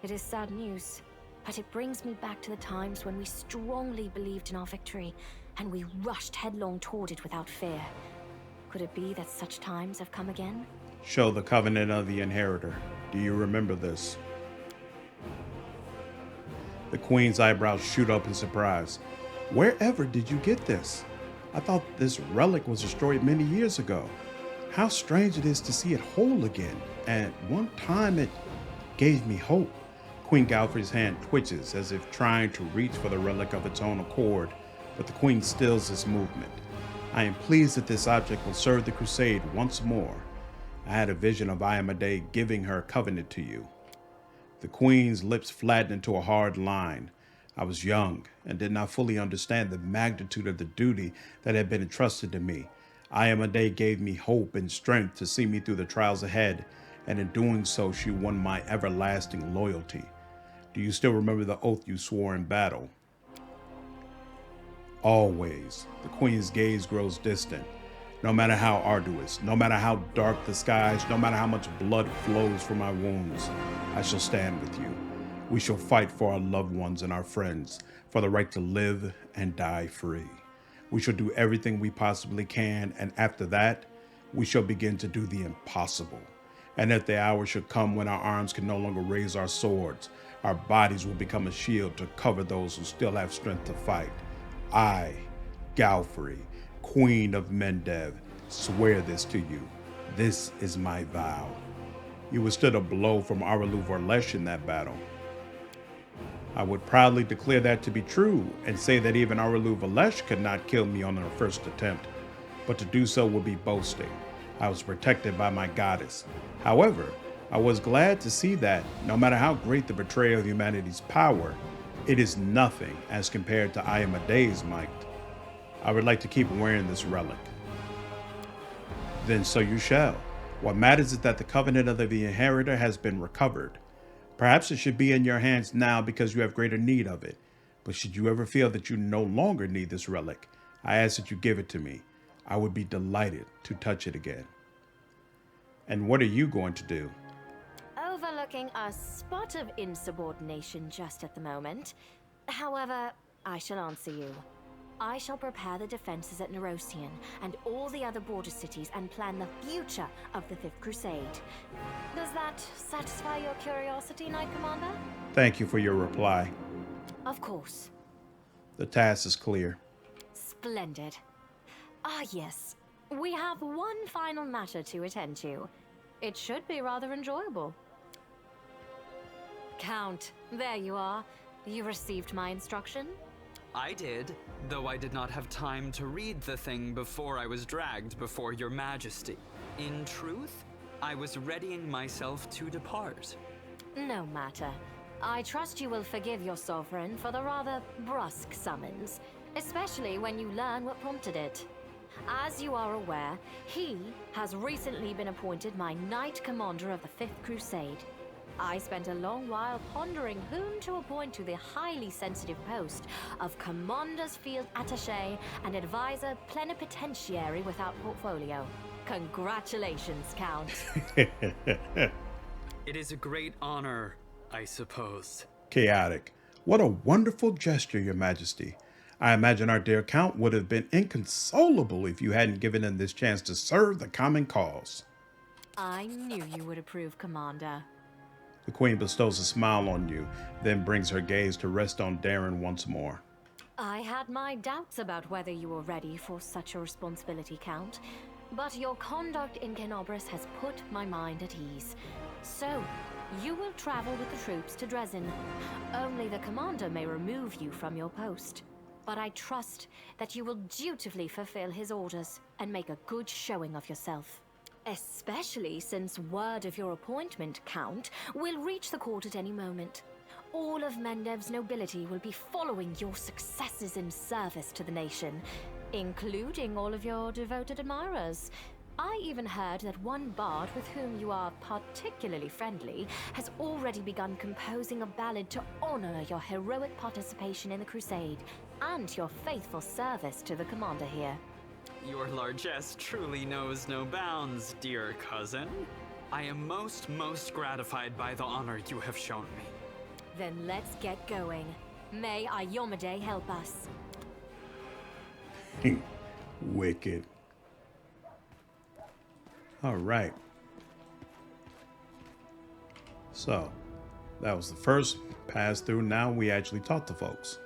Speaker 4: It is sad news, but it brings me back to the times when we strongly believed in our victory, and we rushed headlong toward it without fear. Could it be that such times have come again?
Speaker 1: Show the Covenant of the Inheritor. Do you remember this? The Queen's eyebrows shoot up in surprise. Wherever did you get this? I thought this relic was destroyed many years ago. How strange it is to see it whole again. And one time it gave me hope. Queen Galdfrey's hand twitches as if trying to reach for the relic of its own accord, but the Queen stills this movement. I am pleased that this object will serve the Crusade once more. I had a vision of Iomedae giving her covenant to you. The Queen's lips flattened into a hard line. I was young and did not fully understand the magnitude of the duty that had been entrusted to me. Iomedae gave me hope and strength to see me through the trials ahead, and in doing so, she won my everlasting loyalty. Do you still remember the oath you swore in battle? Always. The Queen's gaze grows distant. No matter how arduous, no matter how dark the skies, no matter how much blood flows from my wounds, I shall stand with you. We shall fight for our loved ones and our friends, for the right to live and die free. We shall do everything we possibly can, and after that, we shall begin to do the impossible. And if the hour should come when our arms can no longer raise our swords, our bodies will become a shield to cover those who still have strength to fight. I, Galdfrey, Queen of Mendev, swear this to you. This is my vow. You withstood a blow from Areelu Vorlesh in that battle. I would proudly declare that to be true and say that even Areelu Vorlesh could not kill me on her first attempt, but to do so would be boasting. I was protected by my goddess. However, I was glad to see that, no matter how great the betrayal of humanity's power, it is nothing as compared to Iomedae's might. I would like to keep wearing this relic. Then so you shall. What matters is that the Covenant of the Inheritor has been recovered. Perhaps it should be in your hands now because you have greater need of it. But should you ever feel that you no longer need this relic, I ask that you give it to me. I would be delighted to touch it again. And what are you going to do?
Speaker 4: Overlooking a spot of insubordination just at the moment. However, I shall answer you. I shall prepare the defenses at Nerosian and all the other border cities and plan the future of the Fifth Crusade. Does that satisfy your curiosity, Knight Commander?
Speaker 1: Thank you for your reply.
Speaker 4: Of course.
Speaker 1: The task is clear.
Speaker 4: Splendid. Ah, yes. We have one final matter to attend to. It should be rather enjoyable. Count, there you are. You received my instruction?
Speaker 5: I did, though I did not have time to read the thing before I was dragged before your majesty. In truth, I was readying myself to depart.
Speaker 4: No matter. I trust you will forgive your sovereign for the rather brusque summons, especially when you learn what prompted it. As you are aware, he has recently been appointed my Knight Commander of the Fifth Crusade. I spent a long while pondering whom to appoint to the highly sensitive post of Commander's Field Attaché and Advisor Plenipotentiary without portfolio. Congratulations, Count.
Speaker 5: It is a great honor, I suppose.
Speaker 1: Chaotic. What a wonderful gesture, Your Majesty. I imagine our dear Count would have been inconsolable if you hadn't given him this chance to serve the common cause.
Speaker 4: I knew you would approve, Commander.
Speaker 1: The Queen bestows a smile on you, then brings her gaze to rest on Darren once more.
Speaker 4: I had my doubts about whether you were ready for such a responsibility, Count, but your conduct in Kenobris has put my mind at ease. So, you will travel with the troops to Dresden. Only the commander may remove you from your post. But I trust that you will dutifully fulfill his orders and make a good showing of yourself. Especially since word of your appointment, Count, will reach the court at any moment. All of Mendev's nobility will be following your successes in service to the nation, including all of your devoted admirers. I even heard that one bard with whom you are particularly friendly has already begun composing a ballad to honor your heroic participation in the Crusade. and your faithful service to the commander here.
Speaker 5: Your largesse truly knows no bounds, dear cousin. I am most gratified by the honor you have shown me.
Speaker 4: Then let's get going. May Ayomide help us.
Speaker 1: Wicked. All right. So, that was the first pass through. Now we actually talk to folks.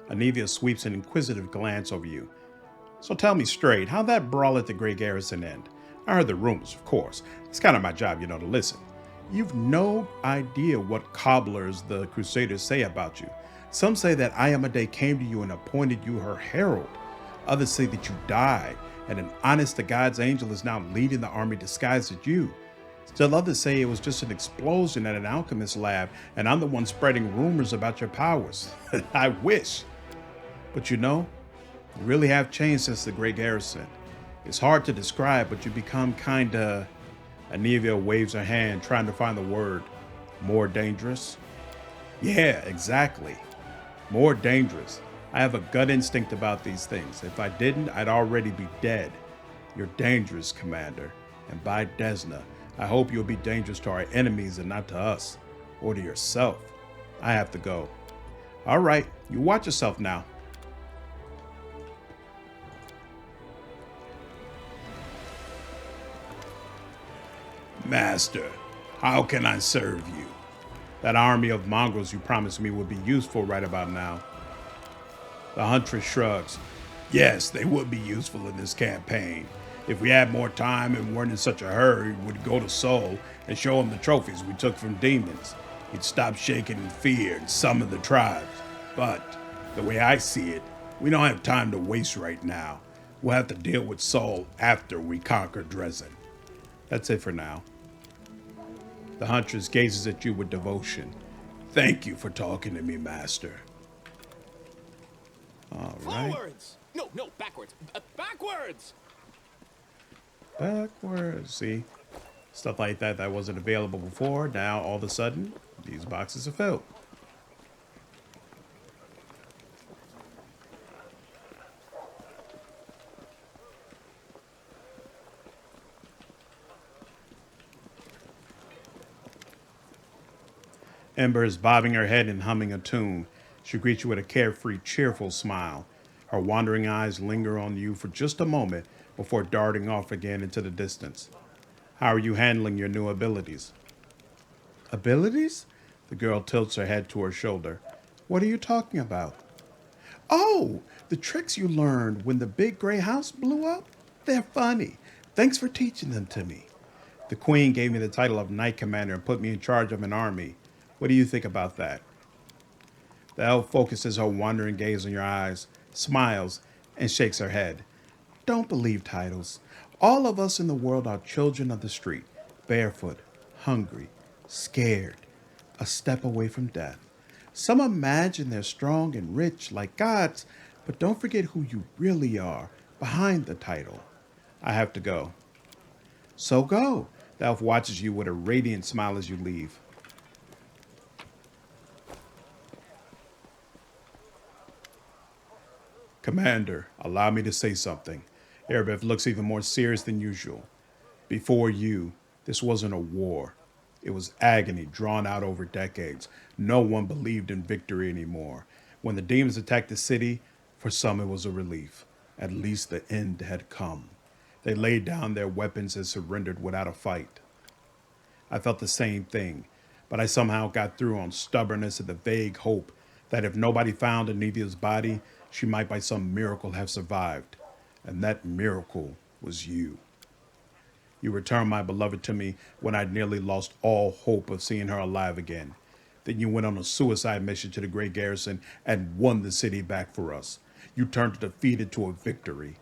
Speaker 1: Anivia sweeps an inquisitive glance over you. So tell me straight, how'd that brawl at the Great Garrison end? I heard the rumors, of course. It's kind of my job, to listen. You've no idea what cobblers the Crusaders say about you. Some say that Ayomide came to you and appointed you her herald. Others say that you died, and an honest-to-God's angel is now leading the army disguised as you. Still others say it was just an explosion at an alchemist lab, and I'm the one spreading rumors about your powers. I wish. But you really have changed since the Great Garrison. It's hard to describe, but you become kinda... Anivia waves her hand, trying to find the word. More dangerous? Yeah, exactly. More dangerous. I have a gut instinct about these things. If I didn't, I'd already be dead. You're dangerous, Commander. And by Desna, I hope you'll be dangerous to our enemies and not to us. Or to yourself. I have to go. All right, you watch yourself now. Master, how can I serve you? That army of mongrels you promised me would be useful right about now. The huntress shrugs. Yes, they would be useful in this campaign. If we had more time and weren't in such a hurry, we'd go to Sol and show him the trophies we took from demons. He'd stop shaking in fear and summon the tribes. But, the way I see it, we don't have time to waste right now. We'll have to deal with Sol after we conquer Dresden. That's it for now. The huntress gazes at you with devotion. Thank you for talking to me, Master. All right.
Speaker 7: Forwards! No, backwards. Backwards!
Speaker 1: Backwards. See? Stuff like that wasn't available before. Now, all of a sudden, these boxes are filled. Ember is bobbing her head and humming a tune. She greets you with a carefree, cheerful smile. Her wandering eyes linger on you for just a moment before darting off again into the distance. How are you handling your new abilities? Abilities? The girl tilts her head to her shoulder. What are you talking about? Oh, the tricks you learned when the big gray house blew up? They're funny. Thanks for teaching them to me. The queen gave me the title of Knight Commander and put me in charge of an army. What do you think about that? The elf focuses her wandering gaze on your eyes, smiles, and shakes her head. Don't believe titles. All of us in the world are children of the street, barefoot, hungry, scared, a step away from death. Some imagine they're strong and rich like gods, but don't forget who you really are behind the title. I have to go. So go. The elf watches you with a radiant smile as you leave. Commander, allow me to say something. Irabeth looks even more serious than usual. Before you, this wasn't a war. It was agony drawn out over decades. No one believed in victory anymore. When the demons attacked the city, for some it was a relief. At least the end had come. They laid down their weapons and surrendered without a fight. I felt the same thing, but I somehow got through on stubbornness and the vague hope that if nobody found Anivia's body, she might by some miracle have survived. And that miracle was you. You returned my beloved to me when I'd nearly lost all hope of seeing her alive again. Then you went on a suicide mission to the Great Garrison and won the city back for us. You turned a defeat into a victory.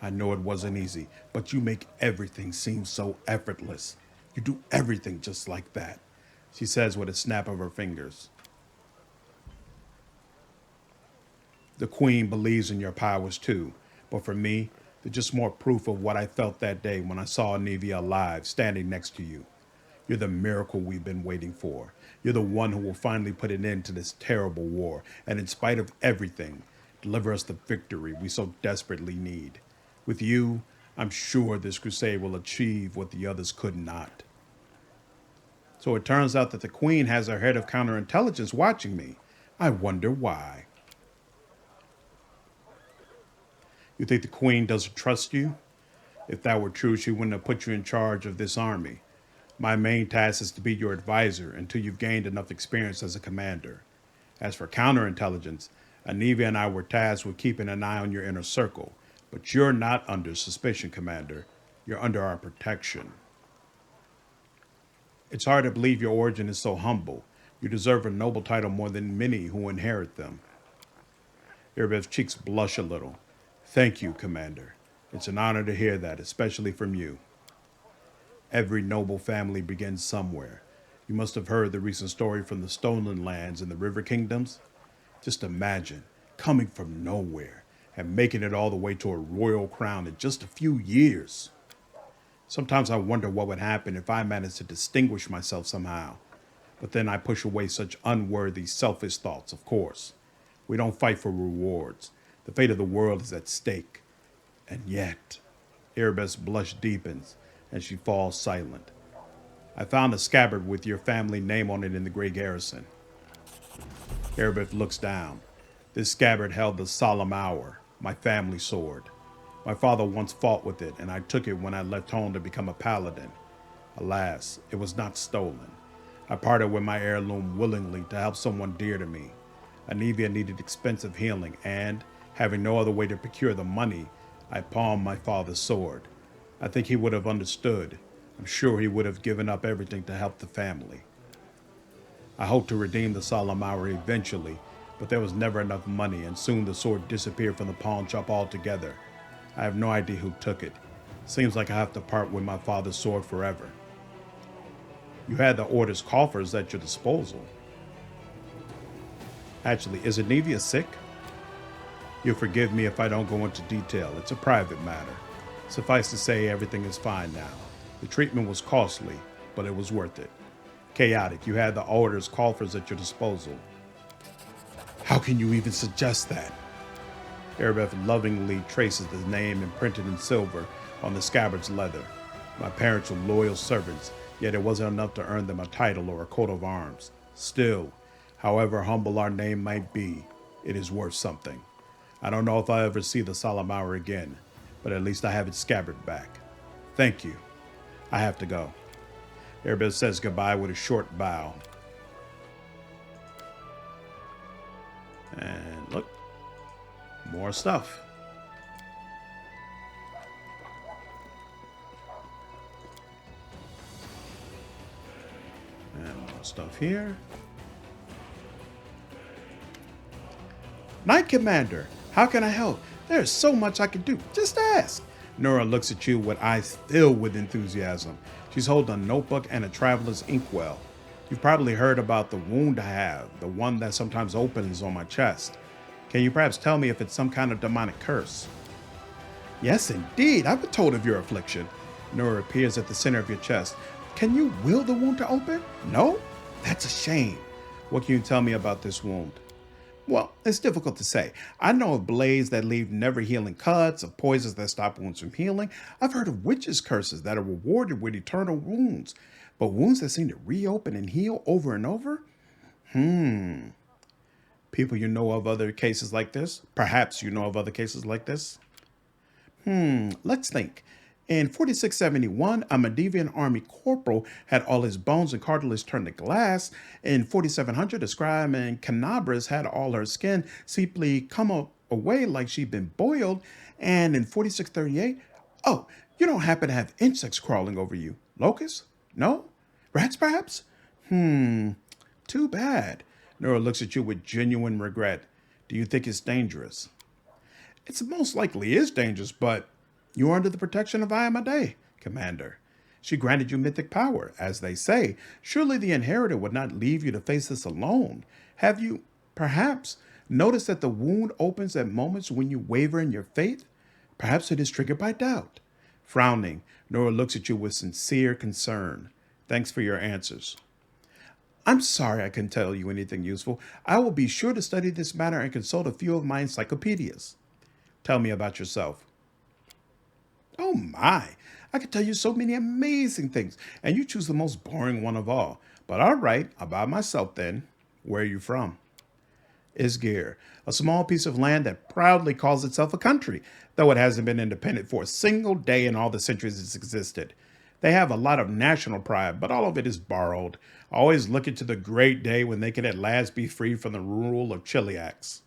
Speaker 1: I know it wasn't easy, but you make everything seem so effortless. You do everything just like that, she says with a snap of her fingers. The Queen believes in your powers too, but for me, they're just more proof of what I felt that day when I saw Anivia alive, standing next to you. You're the miracle we've been waiting for. You're the one who will finally put an end to this terrible war, and in spite of everything, deliver us the victory we so desperately need. With you, I'm sure this crusade will achieve what the others could not. So it turns out that the Queen has her head of counterintelligence watching me. I wonder why. You think the Queen doesn't trust you? If that were true, she wouldn't have put you in charge of this army. My main task is to be your advisor until you've gained enough experience as a commander. As for counterintelligence, Anivia and I were tasked with keeping an eye on your inner circle, but you're not under suspicion, Commander. You're under our protection. It's hard to believe your origin is so humble. You deserve a noble title more than many who inherit them. Irabeth's cheeks blush a little. Thank you, Commander. It's an honor to hear that, especially from you. Every noble family begins somewhere. You must have heard the recent story from the Stolen Lands and the River Kingdoms. Just imagine coming from nowhere and making it all the way to a royal crown in just a few years. Sometimes I wonder what would happen if I managed to distinguish myself somehow. But then I push away such unworthy, selfish thoughts, of course. We don't fight for rewards. The fate of the world is at stake. And yet, Irabeth's blush deepens, and she falls silent. I found a scabbard with your family name on it in the Grey Garrison. Irabeth looks down. This scabbard held the Solemn Hour, my family sword. My father once fought with it, and I took it when I left home to become a paladin. Alas, it was not stolen. I parted with my heirloom willingly to help someone dear to me. Anivia needed expensive healing, and, having no other way to procure the money, I pawned my father's sword. I think he would have understood. I'm sure he would have given up everything to help the family. I hoped to redeem the Solemn Hour eventually, but there was never enough money, and soon the sword disappeared from the pawn shop altogether. I have no idea who took it. Seems like I have to part with my father's sword forever. You had the Order's coffers at your disposal. Actually, is Anivia sick? You'll forgive me if I don't go into detail. It's a private matter. Suffice to say, everything is fine now. The treatment was costly, but it was worth it. Chaotic, you had the Order's coffers at your disposal. How can you even suggest that? Irabeth lovingly traces the name imprinted in silver on the scabbard's leather. My parents were loyal servants, yet it wasn't enough to earn them a title or a coat of arms. Still, however humble our name might be, it is worth something. I don't know if I'll ever see the Solemn Hour again, but at least I have its scabbard back. Thank you. I have to go. Irabeth says goodbye with a short bow. And look, more stuff. And more stuff here. Knight Commander, how can I help? There's so much I can do. Just ask. Nurah looks at you with eyes filled with enthusiasm. She's holding a notebook and a traveler's inkwell. You've probably heard about the wound I have, the one that sometimes opens on my chest. Can you perhaps tell me if it's some kind of demonic curse? Yes, indeed. I've been told of your affliction. Nurah appears at the center of your chest. Can you will the wound to open? No? That's a shame. What can you tell me about this wound? Well, it's difficult to say. I know of blades that leave never-healing cuts, of poisons that stop wounds from healing. I've heard of witches' curses that are rewarded with eternal wounds. But wounds that seem to reopen and heal over and over? People you know of other cases like this? Perhaps you know of other cases like this? Let's think. In 4671, a Medivian army corporal had all his bones and cartilage turned to glass. In 4700, a scribe in Canabras had all her skin simply come away like she'd been boiled. And in 4638, oh, you don't happen to have insects crawling over you. Locusts? No? Rats, perhaps? Too bad. Nurah looks at you with genuine regret. Do you think it's dangerous? It most likely is dangerous, but you are under the protection of Iyamade, Commander. She granted you mythic power, as they say. Surely the Inheritor would not leave you to face this alone. Have you, perhaps, noticed that the wound opens at moments when you waver in your faith? Perhaps it is triggered by doubt. Frowning, Nurah looks at you with sincere concern. Thanks for your answers. I'm sorry I couldn't tell you anything useful. I will be sure to study this matter and consult a few of my encyclopedias. Tell me about yourself. Oh my, I could tell you so many amazing things, and you choose the most boring one of all. But all right, about myself then. Where are you from? Isgir, a small piece of land that proudly calls itself a country, though it hasn't been independent for a single day in all the centuries it's existed. They have a lot of national pride, but all of it is borrowed, always looking to the great day when they can at last be free from the rule of Chiliacs.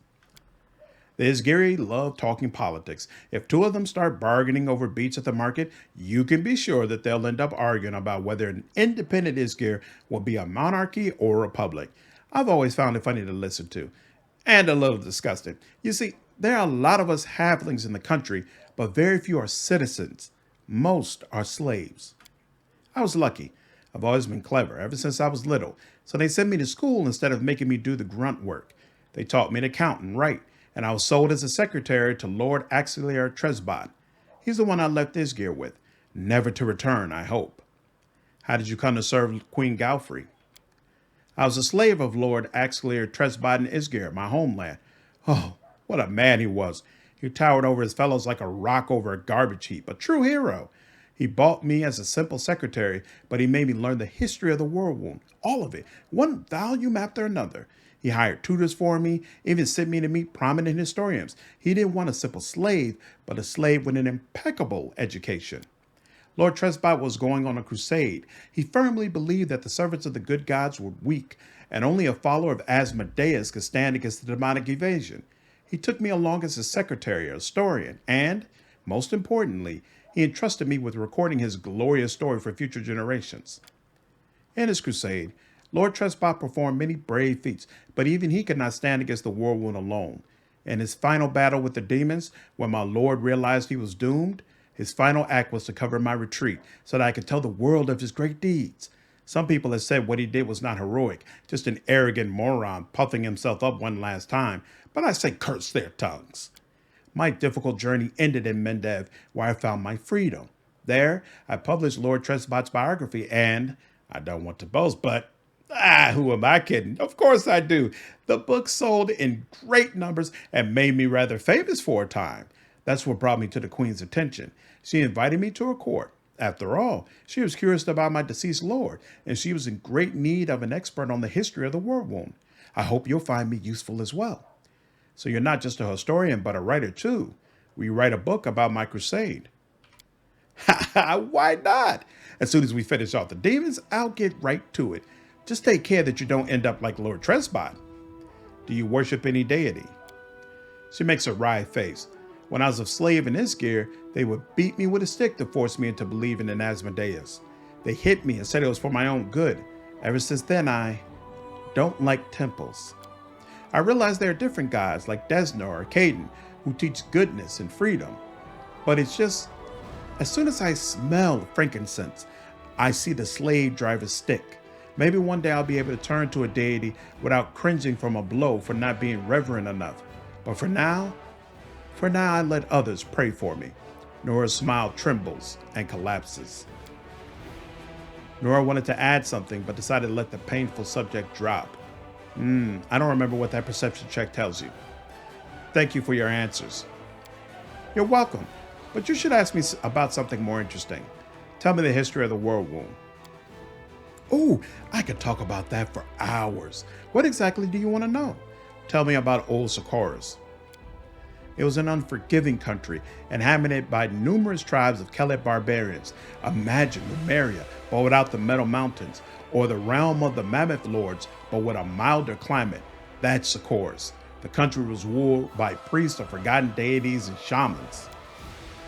Speaker 1: The Isgiri love talking politics. If two of them start bargaining over beats at the market, you can be sure that they'll end up arguing about whether an independent Isgir will be a monarchy or a republic. I've always found it funny to listen to, and a little disgusting. You see, there are a lot of us halflings in the country, but very few are citizens. Most are slaves. I was lucky. I've always been clever, ever since I was little, so they sent me to school instead of making me do the grunt work. They taught me to count and write, and I was sold as a secretary to Lord Axelier Tresbot. He's the one I left Isgir with, never to return, I hope. How did you come to serve Queen Galdfrey? I was a slave of Lord Axelier Tresbot in Isgir, my homeland. Oh, what a man he was. He towered over his fellows like a rock over a garbage heap, a true hero. He bought me as a simple secretary, but he made me learn the history of the Worldwound, all of it, one volume after another. He hired tutors for me, even sent me to meet prominent historians. He didn't want a simple slave, but a slave with an impeccable education. Lord Tresbot was going on a crusade. He firmly believed that the servants of the good gods were weak, and only a follower of Asmodeus could stand against the demonic invasion. He took me along as his secretary, a historian, and, most importantly, he entrusted me with recording his glorious story for future generations. In his crusade, Lord Tresbot performed many brave feats, but even he could not stand against the Worldwound alone. In his final battle with the demons, when my lord realized he was doomed, his final act was to cover my retreat so that I could tell the world of his great deeds. Some people have said what he did was not heroic, just an arrogant moron puffing himself up one last time, but I say curse their tongues. My difficult journey ended in Mendev, where I found my freedom. There, I published Lord Tresbot's biography, and I don't want to boast, but who am I kidding? Of course I do. The book sold in great numbers and made me rather famous for a time. That's what brought me to the Queen's attention. She invited me to her court. After all, she was curious about my deceased lord, and she was in great need of an expert on the history of the Worldwound. I hope you'll find me useful as well. So you're not just a historian, but a writer too. Will you write a book about my crusade? Why not? As soon as we finish off the demons, I'll get right to it. Just take care that you don't end up like Lord Tresbot. Do you worship any deity? She makes a wry face. When I was a slave in Isgir, they would beat me with a stick to force me into believing in Asmodeus. They hit me and said it was for my own good. Ever since then, I don't like temples. I realize there are different gods like Desna or Caden who teach goodness and freedom. But it's just, as soon as I smell frankincense, I see the slave driver's stick. Maybe one day I'll be able to turn to a deity without cringing from a blow for not being reverent enough. But for now I let others pray for me. Nurah's smile trembles and collapses. Nurah wanted to add something, but decided to let the painful subject drop. I don't remember what that perception check tells you. Thank you for your answers. You're welcome, but you should ask me about something more interesting. Tell me the history of the Worldwound. Oh, I could talk about that for hours. What exactly do you want to know? Tell me about old Sarkoris. It was an unforgiving country, inhabited by numerous tribes of Kellet barbarians. Imagine Numeria, but without the Metal Mountains, or the realm of the Mammoth Lords, but with a milder climate. That's Sarkoris. The country was ruled by priests of forgotten deities and shamans.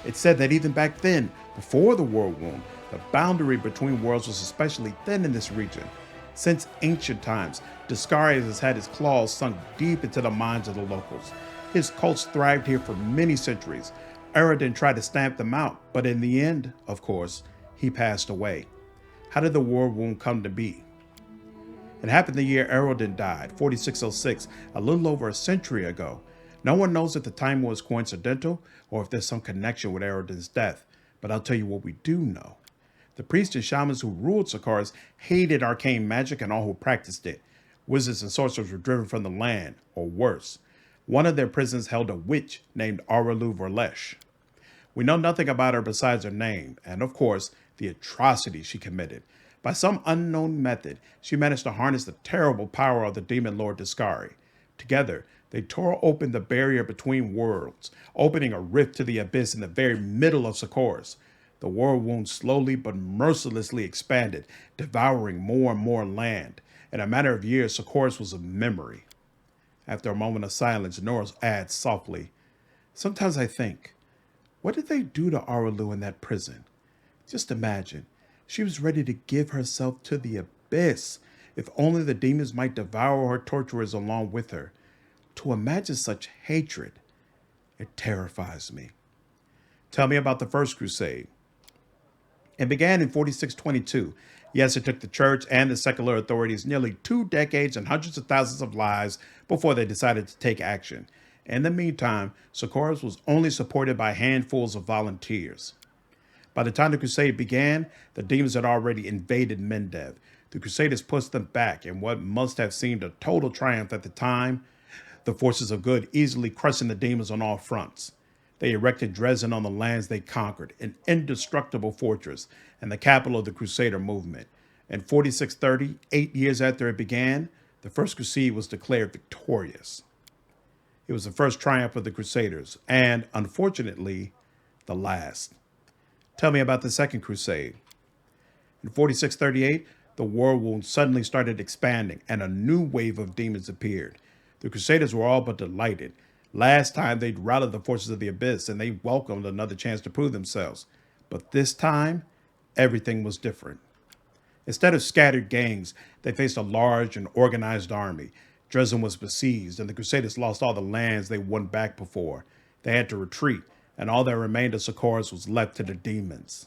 Speaker 1: It's said that even back then, before the Worldwound, the boundary between worlds was especially thin in this region. Since ancient times, Deskari has had his claws sunk deep into the minds of the locals. His cults thrived here for many centuries. Areelu tried to stamp them out, but in the end, of course, he passed away. How did the Worldwound come to be? It happened the year Areelu died, 4606, a little over a century ago. No one knows if the time was coincidental or if there's some connection with Areelu's death, but I'll tell you what we do know. The priests and shamans who ruled Sarkoris hated arcane magic and all who practiced it. Wizards and sorcerers were driven from the land, or worse. One of their prisons held a witch named Areelu Vorlesh. We know nothing about her besides her name, and of course, the atrocities she committed. By some unknown method, she managed to harness the terrible power of the Demon Lords Deskari. Together, they tore open the barrier between worlds, opening a rift to the abyss in the very middle of Sarkoris. The Worldwound slowly but mercilessly expanded, devouring more and more land. In a matter of years, Sarkoris was a memory. After a moment of silence, Nurah adds softly, "Sometimes I think, what did they do to Areelu in that prison? Just imagine, she was ready to give herself to the abyss. If only the demons might devour her torturers along with her. To imagine such hatred, it terrifies me." Tell me about the First Crusade. It began in 4622. Yes, it took the church and the secular authorities nearly 2 decades and hundreds of thousands of lives before they decided to take action. In the meantime, Sarkoris was only supported by handfuls of volunteers. By the time the crusade began, the demons had already invaded Mendev. The Crusaders pushed them back in what must have seemed a total triumph at the time, the forces of good easily crushing the demons on all fronts. They erected Dresden on the lands they conquered, an indestructible fortress and the capital of the Crusader movement. In 4630, 8 years after it began, the First Crusade was declared victorious. It was the first triumph of the Crusaders, and, unfortunately, the last. Tell me about the Second Crusade. In 4638, the Worldwound suddenly started expanding, and a new wave of demons appeared. The Crusaders were all but delighted. Last time, they'd routed the forces of the Abyss, and they welcomed another chance to prove themselves. But this time, everything was different. Instead of scattered gangs, they faced a large and organized army. Dresden was besieged, and the Crusaders lost all the lands they won back before. They had to retreat, and all that remained of Sarkoris was left to the demons.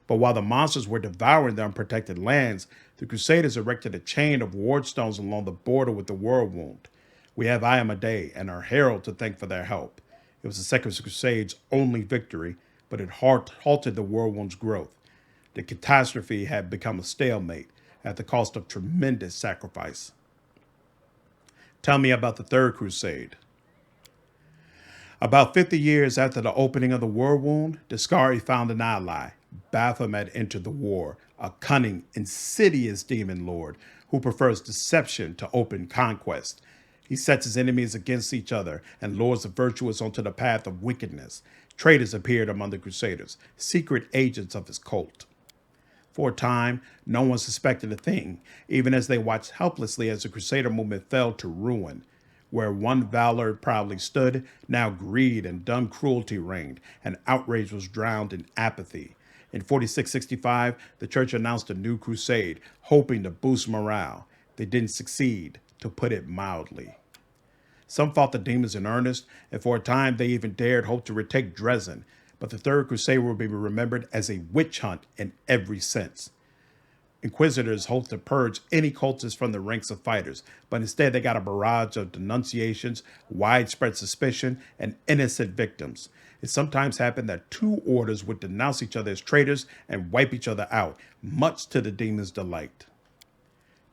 Speaker 1: But while the monsters were devouring the unprotected lands, the Crusaders erected a chain of ward stones along the border with the Worldwound. We have Iomedae and our herald to thank for their help. It was the Second Crusade's only victory, but it halted the Worldwound's growth. The catastrophe had become a stalemate at the cost of tremendous sacrifice. Tell me about the Third Crusade. About 50 years after the opening of the Worldwound, Deskari found an ally. Baphomet entered the war, a cunning, insidious demon lord who prefers deception to open conquest. He sets his enemies against each other and lures the virtuous onto the path of wickedness. Traitors appeared among the Crusaders, secret agents of his cult. For a time, no one suspected a thing, even as they watched helplessly as the Crusader movement fell to ruin. Where one valor proudly stood, now greed and dumb cruelty reigned, and outrage was drowned in apathy. In 4665, the church announced a new crusade, hoping to boost morale. They didn't succeed, to put it mildly. Some fought the demons in earnest, and for a time they even dared hope to retake Dresden, but the Third Crusade will be remembered as a witch hunt in every sense. Inquisitors hoped to purge any cultists from the ranks of fighters, but instead they got a barrage of denunciations, widespread suspicion, and innocent victims. It sometimes happened that two orders would denounce each other as traitors and wipe each other out, much to the demons' delight.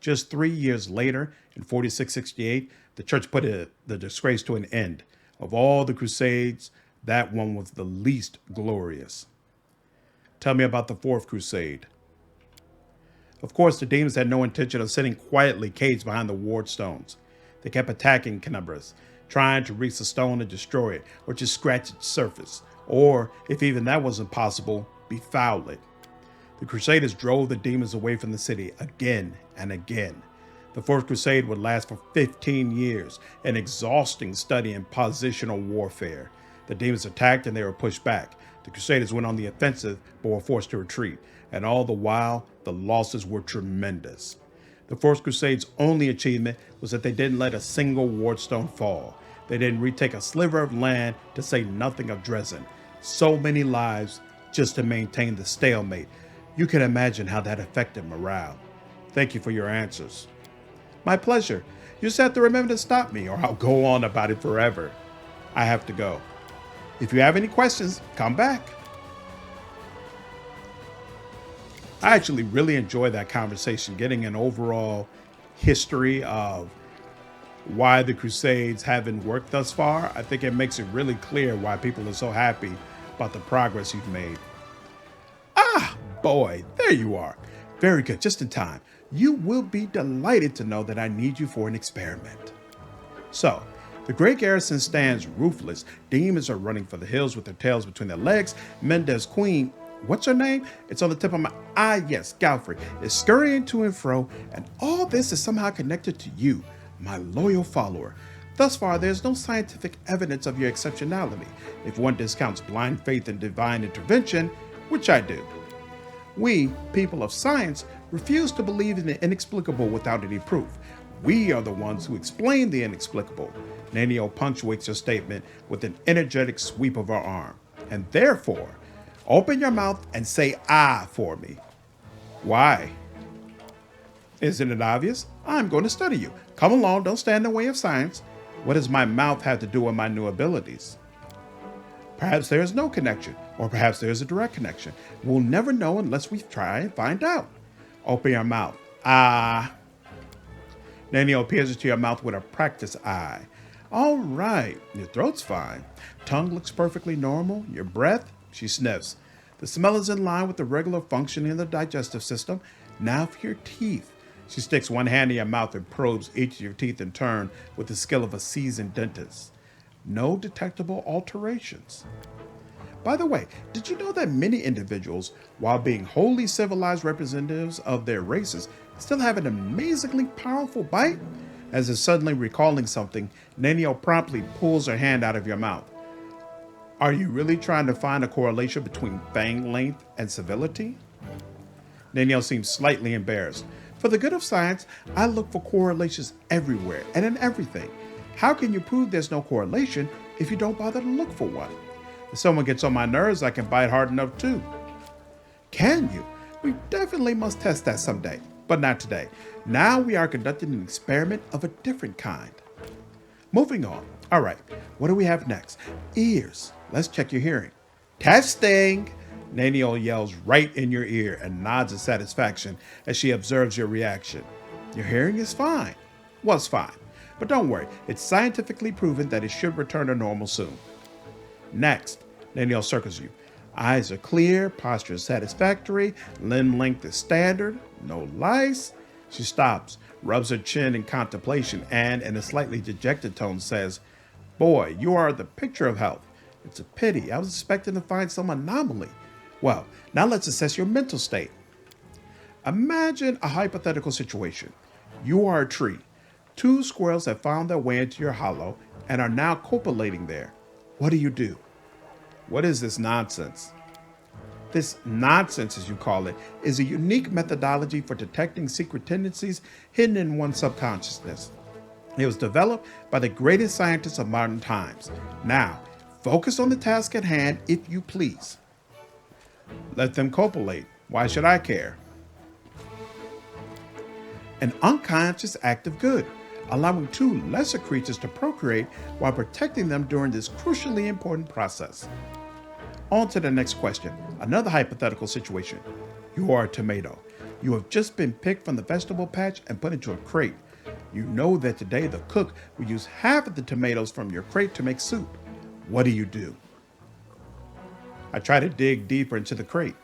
Speaker 1: Just 3 years later, in 4668, the church put the disgrace to an end. Of all the crusades, that one was the least glorious. Tell me about the Fourth Crusade. Of course, the demons had no intention of sitting quietly caged behind the ward stones. They kept attacking Canubris, trying to reach the stone and destroy it, or just scratch its surface, or, if even that wasn't possible, befoul it. The Crusaders drove the demons away from the city again and again. The Fourth Crusade would last for 15 years, an exhausting study in positional warfare. The demons attacked and they were pushed back. The Crusaders went on the offensive but were forced to retreat, and all the while, the losses were tremendous. The Fourth Crusade's only achievement was that they didn't let a single wardstone fall. They didn't retake a sliver of land, to say nothing of Dresden. So many lives just to maintain the stalemate. You can imagine how that affected morale. Thank you for your answers. My pleasure. You just have to remember to stop me or I'll go on about it forever. I have to go. If you have any questions, come back. I actually really enjoyed that conversation, getting an overall history of why the Crusades haven't worked thus far. I think it makes it really clear why people are so happy about the progress you've made. Ah, boy, there you are. Very good, just in time. You will be delighted to know that I need you for an experiment. So, the great garrison stands roofless. Demons are running for the hills with their tails between their legs. Mendez Queen, what's her name? It's on the tip of my eye. Yes, Galdfrey is scurrying to and fro, and all this is somehow connected to you, my loyal follower. Thus far, there's no scientific evidence of your exceptionality, if one discounts blind faith and divine intervention, which I do. We, people of science, refuse to believe in the inexplicable without any proof. We are the ones who explain the inexplicable. Nenio punctuates your statement with an energetic sweep of her arm. And therefore, open your mouth and say "ah" for me. Why? Isn't it obvious? I'm going to study you. Come along, don't stand in the way of science. What does my mouth have to do with my new abilities? Perhaps there is no connection, or perhaps there is a direct connection. We'll never know unless we try and find out. Open your mouth. Ah. Nenio peers into your mouth with a practice eye. All right, your throat's fine. Tongue looks perfectly normal. Your breath, she sniffs. The smell is in line with the regular functioning of the digestive system. Now for your teeth. She sticks one hand in your mouth and probes each of your teeth in turn with the skill of a seasoned dentist. No detectable alterations. By the way, did you know that many individuals, while being wholly civilized representatives of their races, still have an amazingly powerful bite? As if suddenly recalling something, Nenio promptly pulls her hand out of your mouth. Are you really trying to find a correlation between fang length and civility? Nenio seems slightly embarrassed. For the good of science, I look for correlations everywhere and in everything. How can you prove there's no correlation if you don't bother to look for one? If someone gets on my nerves, I can bite hard enough too. Can you? We definitely must test that someday, but not today. Now we are conducting an experiment of a different kind. Moving on. All right, what do we have next? Ears. Let's check your hearing. Testing! Nenio yells right in your ear and nods in satisfaction as she observes your reaction. Your hearing is fine. Was fine. But don't worry, it's scientifically proven that it should return to normal soon. Next, Nenio circles you. Eyes are clear, posture is satisfactory, limb length is standard, no lice. She stops, rubs her chin in contemplation, and in a slightly dejected tone says, "Boy, you are the picture of health. It's a pity. I was expecting to find some anomaly. Well, now let's assess your mental state. Imagine a hypothetical situation. You are a tree. 2 squirrels have found their way into your hollow and are now copulating there. What do? What is this nonsense? This nonsense, as you call it, is a unique methodology for detecting secret tendencies hidden in one's subconsciousness. It was developed by the greatest scientists of modern times. Now, focus on the task at hand, if you please. Let them copulate. Why should I care? An unconscious act of good, allowing 2 lesser creatures to procreate while protecting them during this crucially important process. On to the next question. Another hypothetical situation. You are a tomato. You have just been picked from the vegetable patch and put into a crate. You know that today the cook will use half of the tomatoes from your crate to make soup. What do? I try to dig deeper into the crate.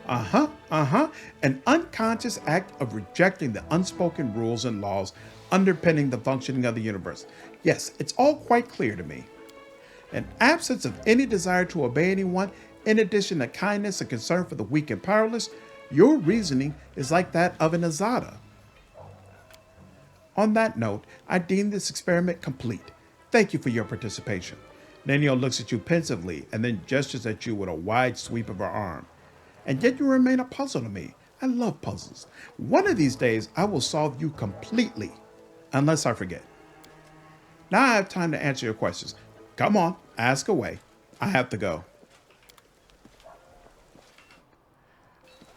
Speaker 1: An unconscious act of rejecting the unspoken rules and laws underpinning the functioning of the universe. Yes, it's all quite clear to me. An absence of any desire to obey anyone, in addition to kindness and concern for the weak and powerless, your reasoning is like that of an Azada. On that note, I deem this experiment complete. Thank you for your participation. Nenio looks at you pensively and then gestures at you with a wide sweep of her arm. And yet you remain a puzzle to me. I love puzzles. One of these days, I will solve you completely, unless I forget. Now I have time to answer your questions. Come on, ask away. I have to go.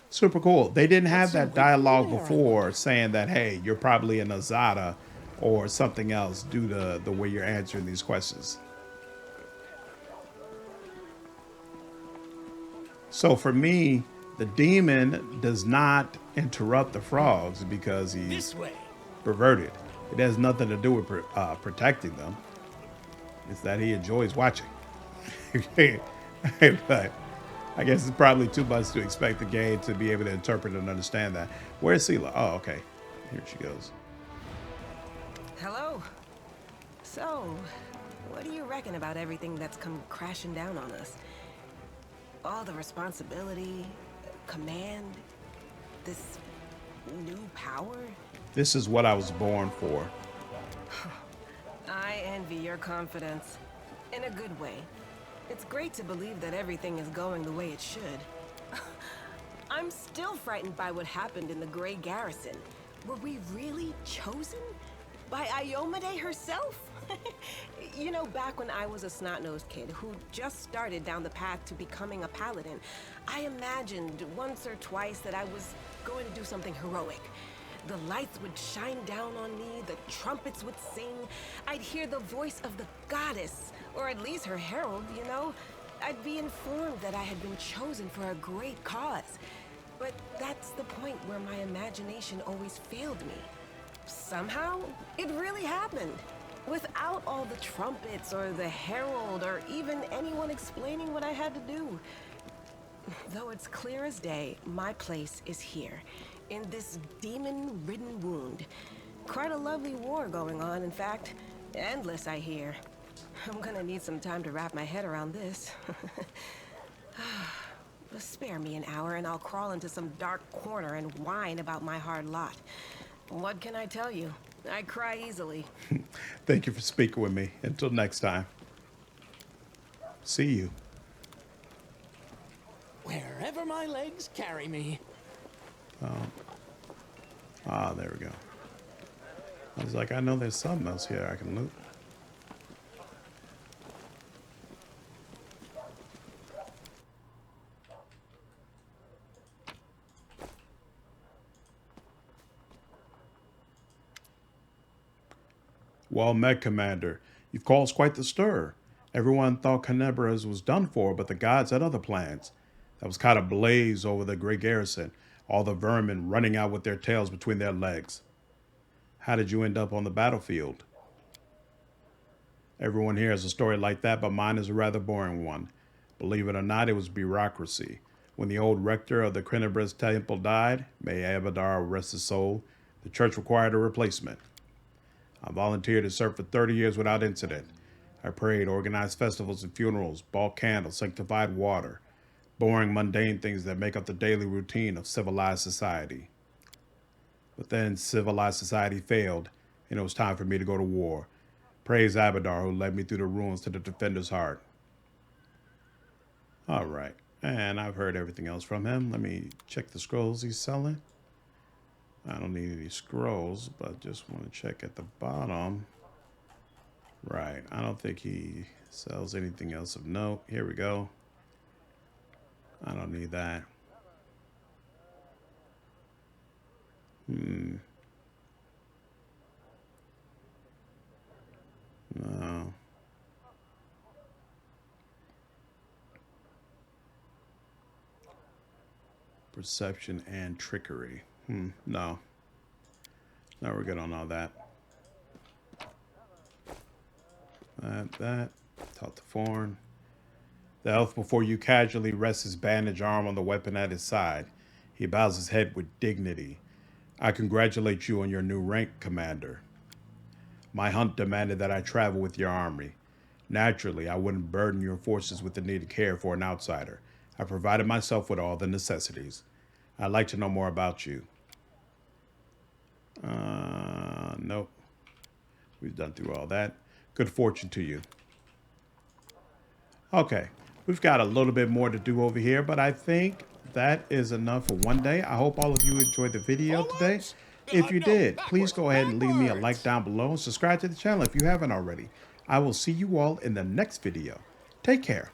Speaker 1: Super cool. They didn't have that dialogue before saying that, hey, you're probably an Azada or something else due to the way you're answering these questions. So for me, The demon does not interrupt the frogs because he's
Speaker 7: This way.
Speaker 1: perverted. It has nothing to do with protecting them. It's that he enjoys watching. But I guess it's probably too much to expect the game to be able to interpret and understand that. Where's Sela? Oh, okay. Here she goes.
Speaker 11: Hello. So, what do you reckon about everything that's come crashing down on us? All the responsibility, command, this new power?
Speaker 1: This is what I was born for.
Speaker 11: I envy your confidence. In a good way. It's great to believe that everything is going the way it should. I'm still frightened by what happened in the Grey Garrison. Were we really chosen? By Iomade herself? You know, back when I was a snot-nosed kid who just started down the path to becoming a paladin, I imagined once or twice that I was going to do something heroic. The lights would shine down on me, the trumpets would sing, I'd hear the voice of the goddess, or at least her herald, you know? I'd be informed that I had been chosen for a great cause. But that's the point where my imagination always failed me. Somehow, it really happened. Without all the trumpets or the herald or even anyone explaining what I had to do. Though it's clear as day, my place is here, in this demon-ridden wound. Quite a lovely war going on, in fact. Endless, I hear. I'm gonna need some time to wrap my head around this. Spare me an hour and I'll crawl into some dark corner and whine about my hard lot. What can I tell you? I cry easily.
Speaker 1: Thank you for speaking with me. Until next time. See you.
Speaker 7: Wherever my legs carry me.
Speaker 1: Ah, there we go. I was like, I know there's something else here I can loot. Well met, Commander. You've caused quite the stir. Everyone thought Canebras was done for, but the gods had other plans. That was kind of blaze over the Grey Garrison, all the vermin running out with their tails between their legs. How did you end up on the battlefield? Everyone here has a story like that, but mine is a rather boring one. Believe it or not, it was bureaucracy. When the old rector of the Canebras temple died, may Abadar rest his soul, the church required a replacement. I volunteered to serve for 30 years without incident. I prayed, organized festivals and funerals, bought candles, sanctified water. Boring, mundane things that make up the daily routine of civilized society. But then civilized society failed, and it was time for me to go to war. Praise Abadar, who led me through the ruins to the defender's heart. All right, and I've heard everything else from him. Let me check the scrolls he's selling. I don't need any scrolls, but just want to check at the bottom. Right, I don't think he sells anything else of note. Here we go. I don't need that. No. Perception and trickery. No. Now we're good on all that. That. Talk to Forn. The elf before you casually rests his bandaged arm on the weapon at his side. He bows his head with dignity. I congratulate you on your new rank, Commander. My hunt demanded that I travel with your army. Naturally, I wouldn't burden your forces with the needed care for an outsider. I provided myself with all the necessities. I'd like to know more about you. Nope. We've done through all that. Good fortune to you. Okay. We've got a little bit more to do over here, but I think that is enough for one day. I hope all of you enjoyed the video today. If you did, please go ahead and leave me a like down below and subscribe to the channel if you haven't already. I will see you all in the next video. Take care.